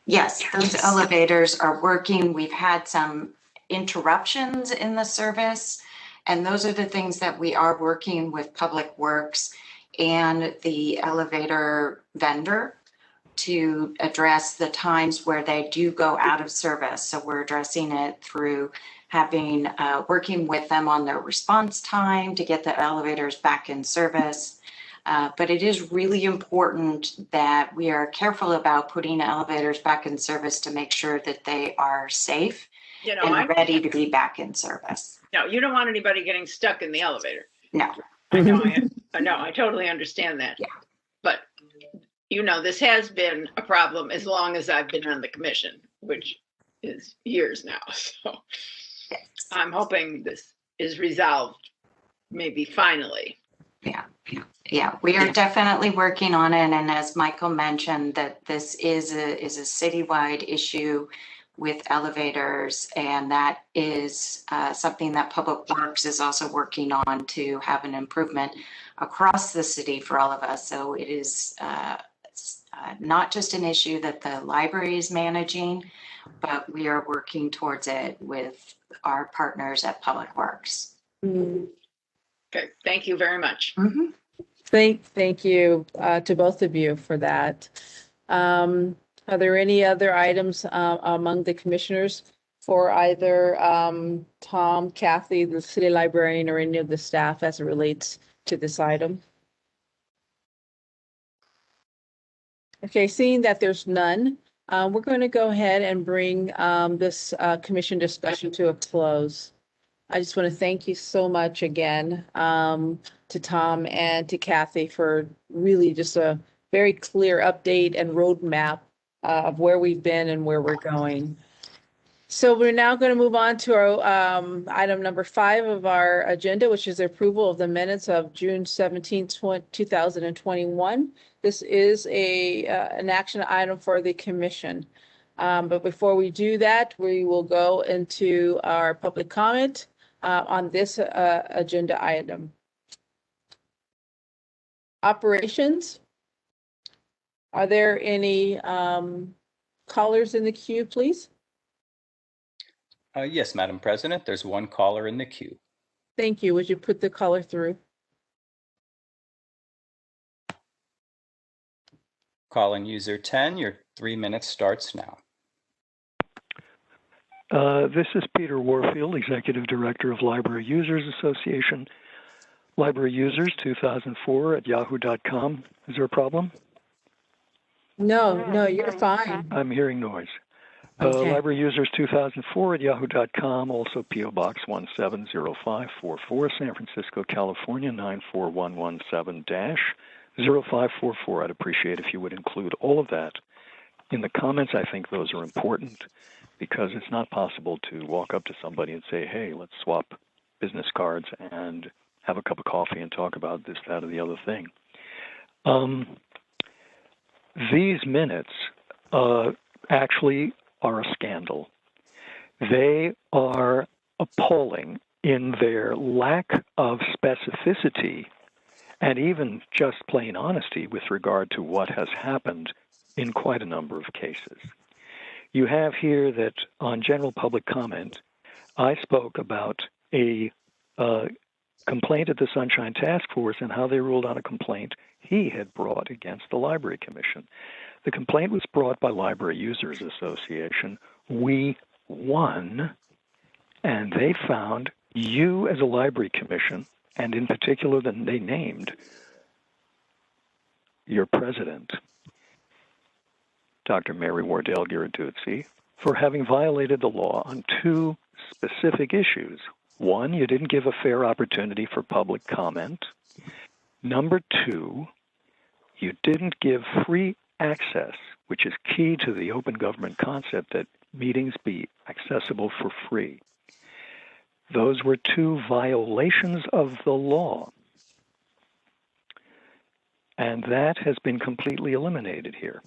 Yes, those elevators are working. We've had some interruptions in the service, and those are the things that we are working with Public Works and the elevator vendor to address the times where they do go out of service. So we're addressing it through having, working with them on their response time to get the elevators back in service. But it is really important that we are careful about putting elevators back in service to make sure that they are safe and ready to be back in service. No, you don't want anybody getting stuck in the elevator. No. I know, I totally understand that. Yeah. But this has been a problem as long as I've been on the commission, which is years now. So I'm hoping this is resolved, maybe finally. Yeah, we are definitely working on it. And as Michael mentioned, that this is a citywide issue with elevators, and that is something that Public Works is also working on to have an improvement across the city for all of us. So it is not just an issue that the library is managing, but we are working towards it with our partners at Public Works. Okay, thank you very much. Thank you to both of you for that. Are there any other items among the commissioners for either Tom, Kathy, the city librarian, or any of the staff as it relates to this item? Okay, seeing that there's none, we're going to go ahead and bring this commission discussion to a close. I just want to thank you so much again to Tom and to Kathy for really just a very clear update and roadmap of where we've been and where we're going. So we're now going to move on to our item number 5 of our agenda, which is the approval of the minutes of June 17, 2021. This is an action item for the commission. But before we do that, we will go into our public comment on this agenda item. Operations. Are there any callers in the queue, please? Yes, Madam President, there's one caller in the queue. Thank you. Would you put the caller through? Calling user 10, your 3 minutes starts now. This is Peter Warfield, Executive Director of Library Users Association. Library Users 2004 at yahoo.com. Is there a problem? No, you're fine. I'm hearing noise. Okay. Library Users 2004 at yahoo.com, also P.O. Box 170544, San Francisco, California 94117-0544. I'd appreciate if you would include all of that in the comments. I think those are important because it's not possible to walk up to somebody and say, hey, let's swap business cards and have a cup of coffee and talk about this, that, or the other thing. These minutes actually are a scandal. They are appalling in their lack of specificity and even just plain honesty with regard to what has happened in quite a number of cases. You have here that on general public comment, I spoke about a complaint at the Sunshine Task Force and how they ruled on a complaint he had brought against the Library Commission. The complaint was brought by Library Users Association. We won, and they found you as a Library Commission, and in particular, then they named your president, Dr. Mary Wardell Giraduzzi, for having violated the law on 2 specific issues. 1, you didn't give a fair opportunity for public comment. Number 2, you didn't give free access, which is key to the open government concept that meetings be accessible for free. Those were 2 violations of the law. And that has been completely eliminated here.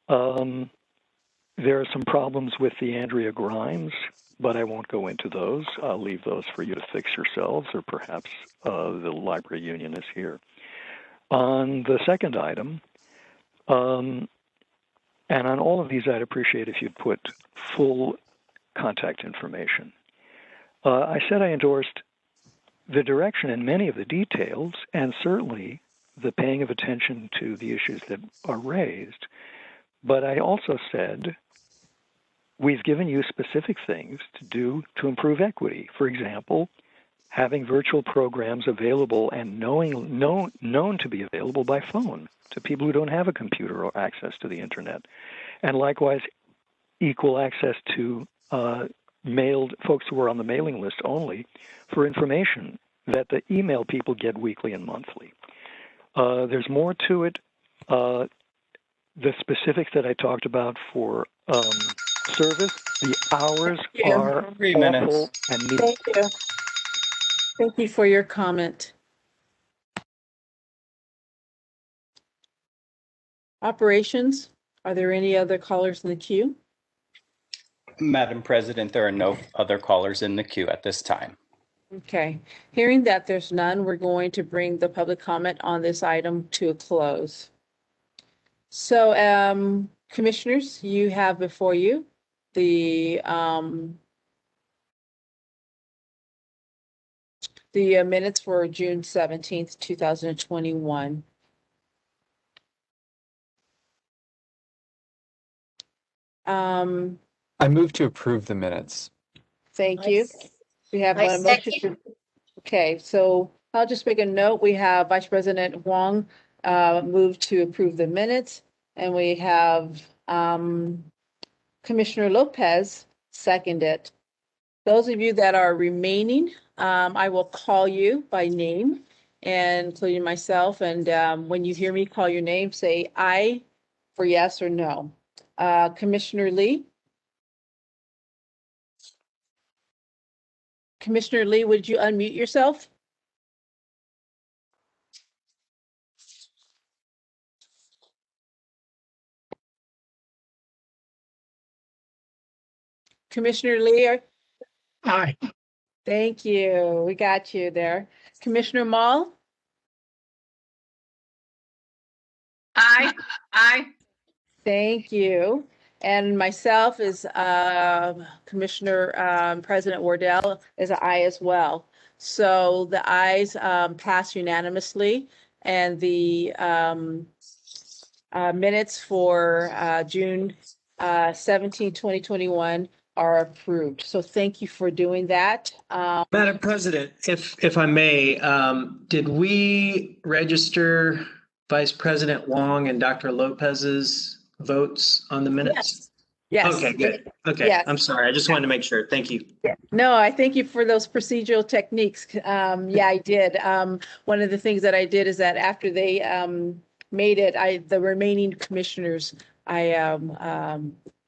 There are some problems with the Andrea Grimes, but I won't go into those. I'll leave those for you to fix yourselves, or perhaps the library union is here. On the second item, and on all of these, I'd appreciate if you'd put full contact information. I said I endorsed the direction and many of the details, and certainly the paying of attention to the issues that are raised. But I also said, we've given you specific things to do to improve equity. For example, having virtual programs available and known to be available by phone to people who don't have a computer or access to the internet. And likewise, equal access to mailed folks who are on the mailing list only for information that the email people get weekly and monthly. There's more to it. The specifics that I talked about for service, the hours are 3 awful minutes. and need. Thank you. Thank you for your comment. Operations, are there any other callers in the queue? Madam President, there are no other callers in the queue at this time. Okay, hearing that there's none, we're going to bring the public comment on this item to a close. So, commissioners, you have before you the minutes for June 17th, 2021. I move to approve the minutes. Thank you. We have I a motion. second. Okay, so I'll just make a note. We have Vice President Huang moved to approve the minutes, and we have Commissioner Lopez seconded. Those of you that are remaining, I will call you by name, and including myself. And when you hear me call your name, say aye for yes or no. Commissioner Lee? Commissioner Lee, would you unmute yourself? Commissioner Lee? Aye. Thank you. We got you there. Commissioner Mall? Aye. Aye. Thank you. And myself is Commissioner President Wardell is an aye as well. So the ayes pass unanimously, and the minutes for June 17, 2021 are approved. So thank you for doing that. Madam President, if I may, did we register Vice President Wong and Dr. Lopez's votes on the minutes? Yes. Okay, good. Okay, Yes. I'm sorry. I just wanted to make sure. Thank you. No, I thank you for those procedural techniques. Yeah, I did. One of the things that I did is that after they made it, the remaining commissioners, I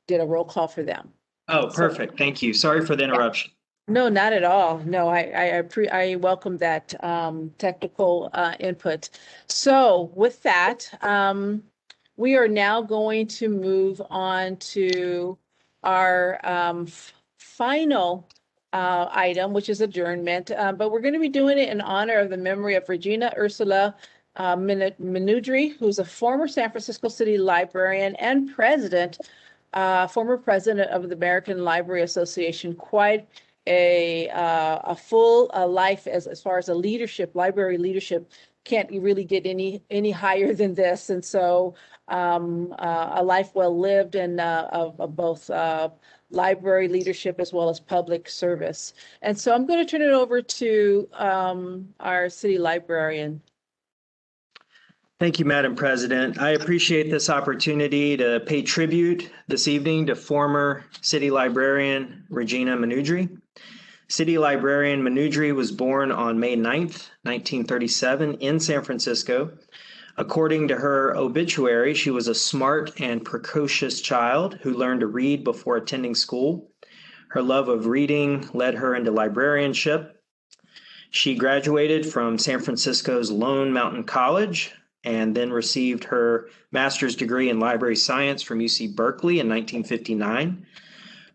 did a roll call for them. Oh, perfect. Thank you. Sorry for the interruption. No, not at all. No, I welcome that technical input. So with that, we are now going to move on to our final item, which is adjournment. But we're going to be doing it in honor of the memory of Regina Ursula Manudri, who's a former San Francisco City librarian and former president of the American Library Association. Quite a full life as far as library leadership. Can't really get any higher than this. And so a life well lived and of both library leadership as well as public service. And so I'm going to turn it over to our city librarian. Thank you, Madam President. I appreciate this opportunity to pay tribute this evening to former city librarian Regina Manudri. City librarian Manudri was born on May 9th, 1937 in San Francisco. According to her obituary, she was a smart and precocious child who learned to read before attending school. Her love of reading led her into librarianship. She graduated from San Francisco's Lone Mountain College and then received her master's degree in library science from UC Berkeley in 1959.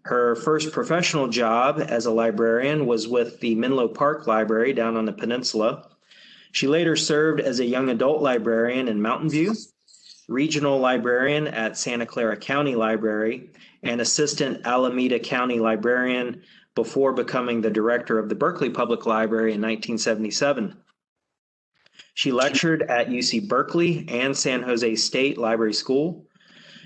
Her first professional job as a librarian was with the Menlo Park Library down on the peninsula. She later served as a young adult librarian in Mountain View, regional librarian at Santa Clara County Library, and assistant Alameda County librarian before becoming the director of the Berkeley Public Library in 1977. She lectured at UC Berkeley and San Jose State Library School.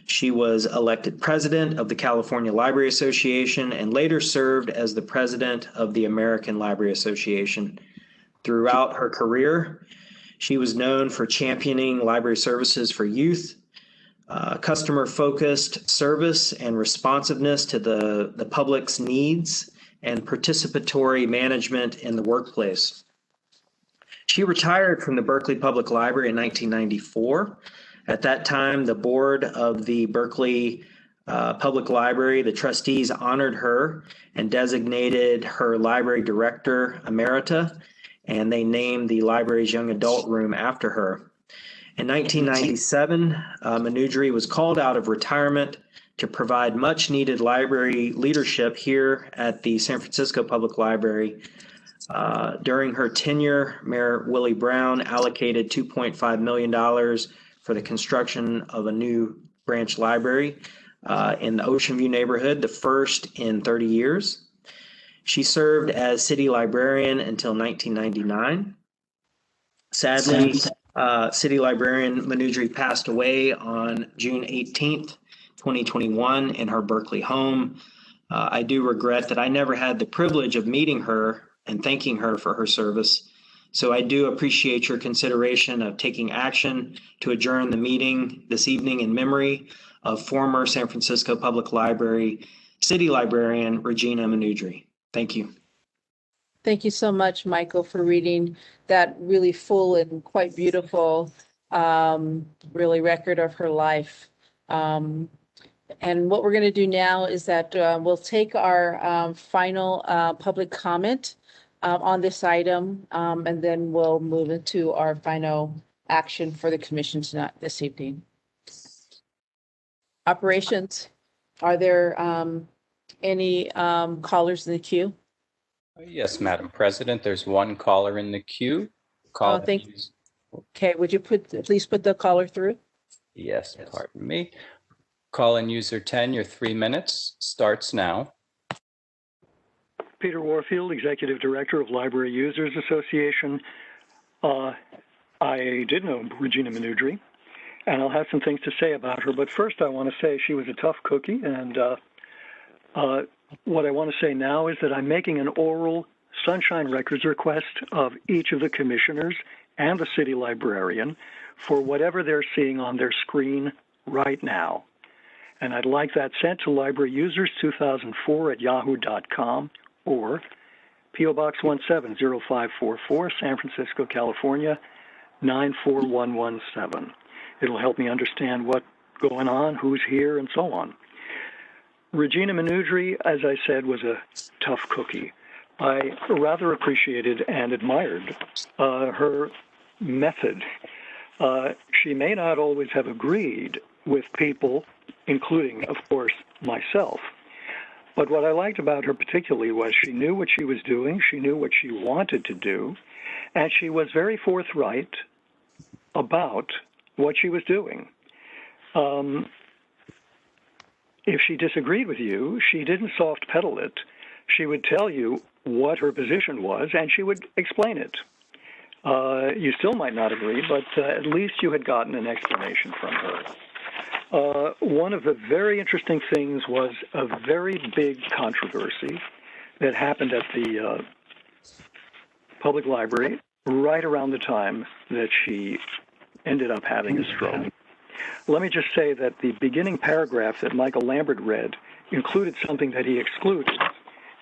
She was elected president of the California Library Association and later served as the president of the American Library Association. Throughout her career, she was known for championing library services for youth, customer-focused service and responsiveness to the public's needs, and participatory management in the workplace. She retired from the Berkeley Public Library in 1994. At that time, the board of the Berkeley Public Library, the trustees, honored her and designated her library director emerita, and they named the library's young adult room after her. In 1997, Manudri was called out of retirement to provide much needed library leadership here at the San Francisco Public Library. During her tenure, Mayor Willie Brown allocated $2.5 million for the construction of a new branch library in the Ocean View neighborhood, the first in 30 years. She served as city librarian until 1999. Sadly, City Librarian Manudri passed away on June 18th, 2021 in her Berkeley home. I do regret that I never had the privilege of meeting her and thanking her for her service. So I do appreciate your consideration of taking action to adjourn the meeting this evening in memory of former San Francisco Public Library City Librarian Regina Manudri. Thank you. Thank you so much, Michael, for reading that really full and quite beautiful, really record of her life. And what we're going to do now is that we'll take our final public comment on this item, and then we'll move into our final action for the commission tonight, this evening. Operations, are there any callers in the queue? Yes, Madam President, there's one caller in the queue. Oh, thank you. Okay, would you please put the caller through? Yes, pardon me. Call-in user 10, your 3 minutes starts now. Peter Warfield, Executive Director of Library Users Association. I did know Regina Manudri, and I'll have some things to say about her. But first, I want to say she was a tough cookie, and what I want to say now is that I'm making an oral Sunshine Records request of each of the commissioners and the city librarian for whatever they're seeing on their screen right now. And I'd like that sent to Library Users 2004 at yahoo.com or P.O. Box 170544, San Francisco, California, 94117. It'll help me understand what's going on, who's here, and so on. Regina Manudri, as I said, was a tough cookie. I rather appreciated and admired her method. She may not always have agreed with people, including, of course, myself. But what I liked about her particularly was she knew what she was doing, she knew what she wanted to do, and she was very forthright about what she was doing. If she disagreed with you, she didn't soft pedal it. She would tell you what her position was, and she would explain it. You still might not agree, but at least you had gotten an explanation from her. One of the very interesting things was a very big controversy that happened at the public library right around the time that she ended up having a stroke. Let me just say that the beginning paragraph that Michael Lambert read included something that he excluded,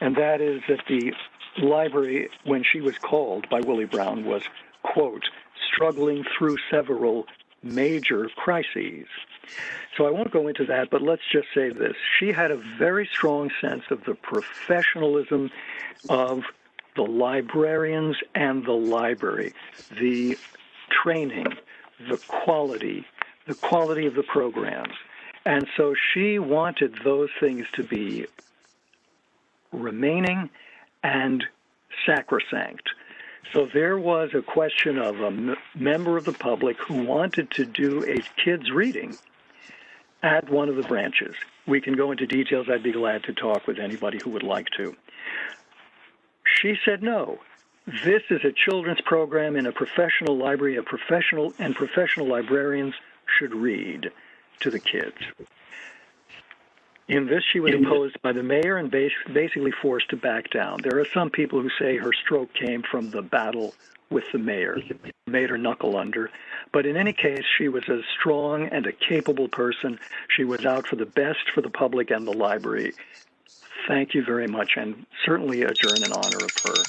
and that is that the library, when she was called by Willie Brown, was, quote, struggling through several major crises. So I won't go into that, but let's just say this. She had a very strong sense of the professionalism of the librarians and the library, the training, the quality of the programs. And so she wanted those things to be remaining and sacrosanct. So there was a question of a member of the public who wanted to do a kids' reading at one of the branches. We can go into details. I'd be glad to talk with anybody who would like to. She said no. This is a children's program in a professional library. Professional librarians should read to the kids. In this, she was opposed by the mayor and basically forced to back down. There are some people who say her stroke came from the battle with the mayor, made her knuckle under. But in any case, she was a strong and a capable person. She was out for the best for the public and the library. Thank you very much, and certainly adjourn in honor of her.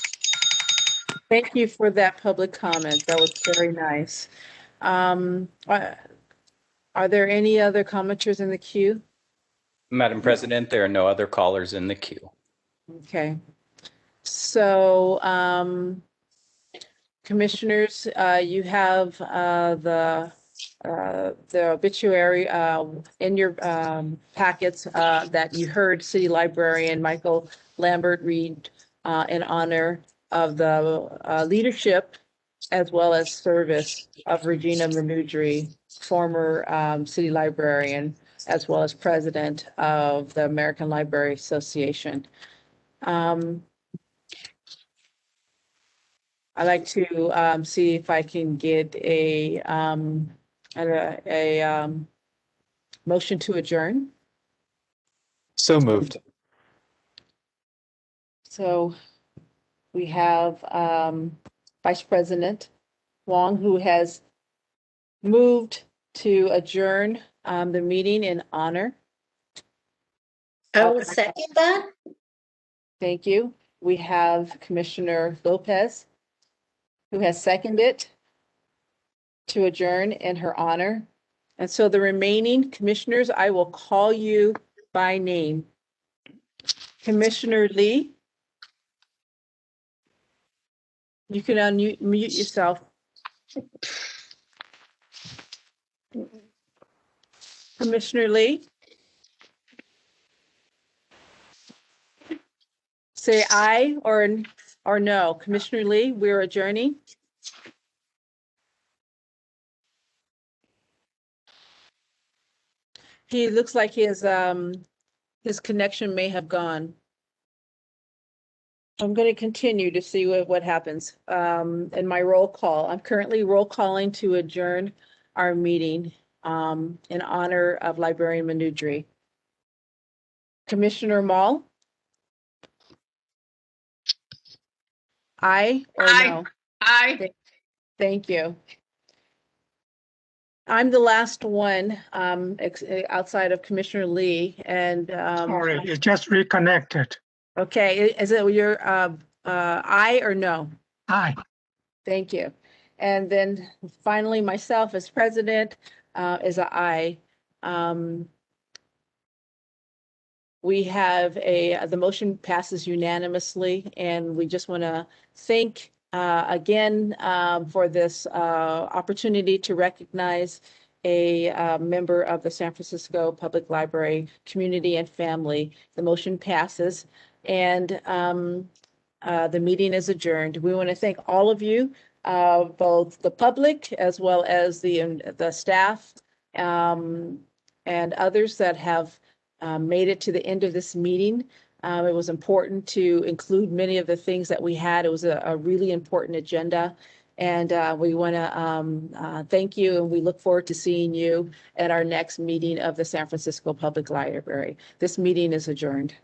Thank you for that public comment. That was very nice. Are there any other commenters in the queue? Madam President, there are no other callers in the queue. Okay. So, commissioners, you have the the obituary in your packets that you heard City Librarian Michael Lambert read in honor of the leadership as well as service of Regina Manudri, former city librarian, as well as president of the American Library Association. I'd like to see if I can get a motion to adjourn. So moved. So we have Vice President Wong, who has moved to adjourn the meeting in honor. I will second that. Thank you. We have Commissioner Lopez, who has seconded to adjourn in her honor. And so the remaining commissioners, I will call you by name. Commissioner Lee. You can unmute yourself. Commissioner Lee. Say aye or no. Commissioner Lee, we're adjourning. He looks like his connection may have gone. I'm going to continue to see what happens in my roll call. I'm currently roll calling to adjourn our meeting in honor of Librarian Manudri. Commissioner Mall? Aye or no? Aye. Thank you. I'm the last one outside of Commissioner Lee, and Sorry, it just reconnected. okay, is it your aye or no? Aye. Thank you. And then finally, myself as president is an aye. We have the motion passes unanimously, and we just want to thank again for this opportunity to recognize a member of the San Francisco Public Library community and family. The motion passes, and the meeting is adjourned. We want to thank all of you, both the public as well as the staff and others that have made it to the end of this meeting. It was important to include many of the things that we had. It was a really important agenda. And we want to thank you, and we look forward to seeing you at our next meeting of the San Francisco Public Library. This meeting is adjourned.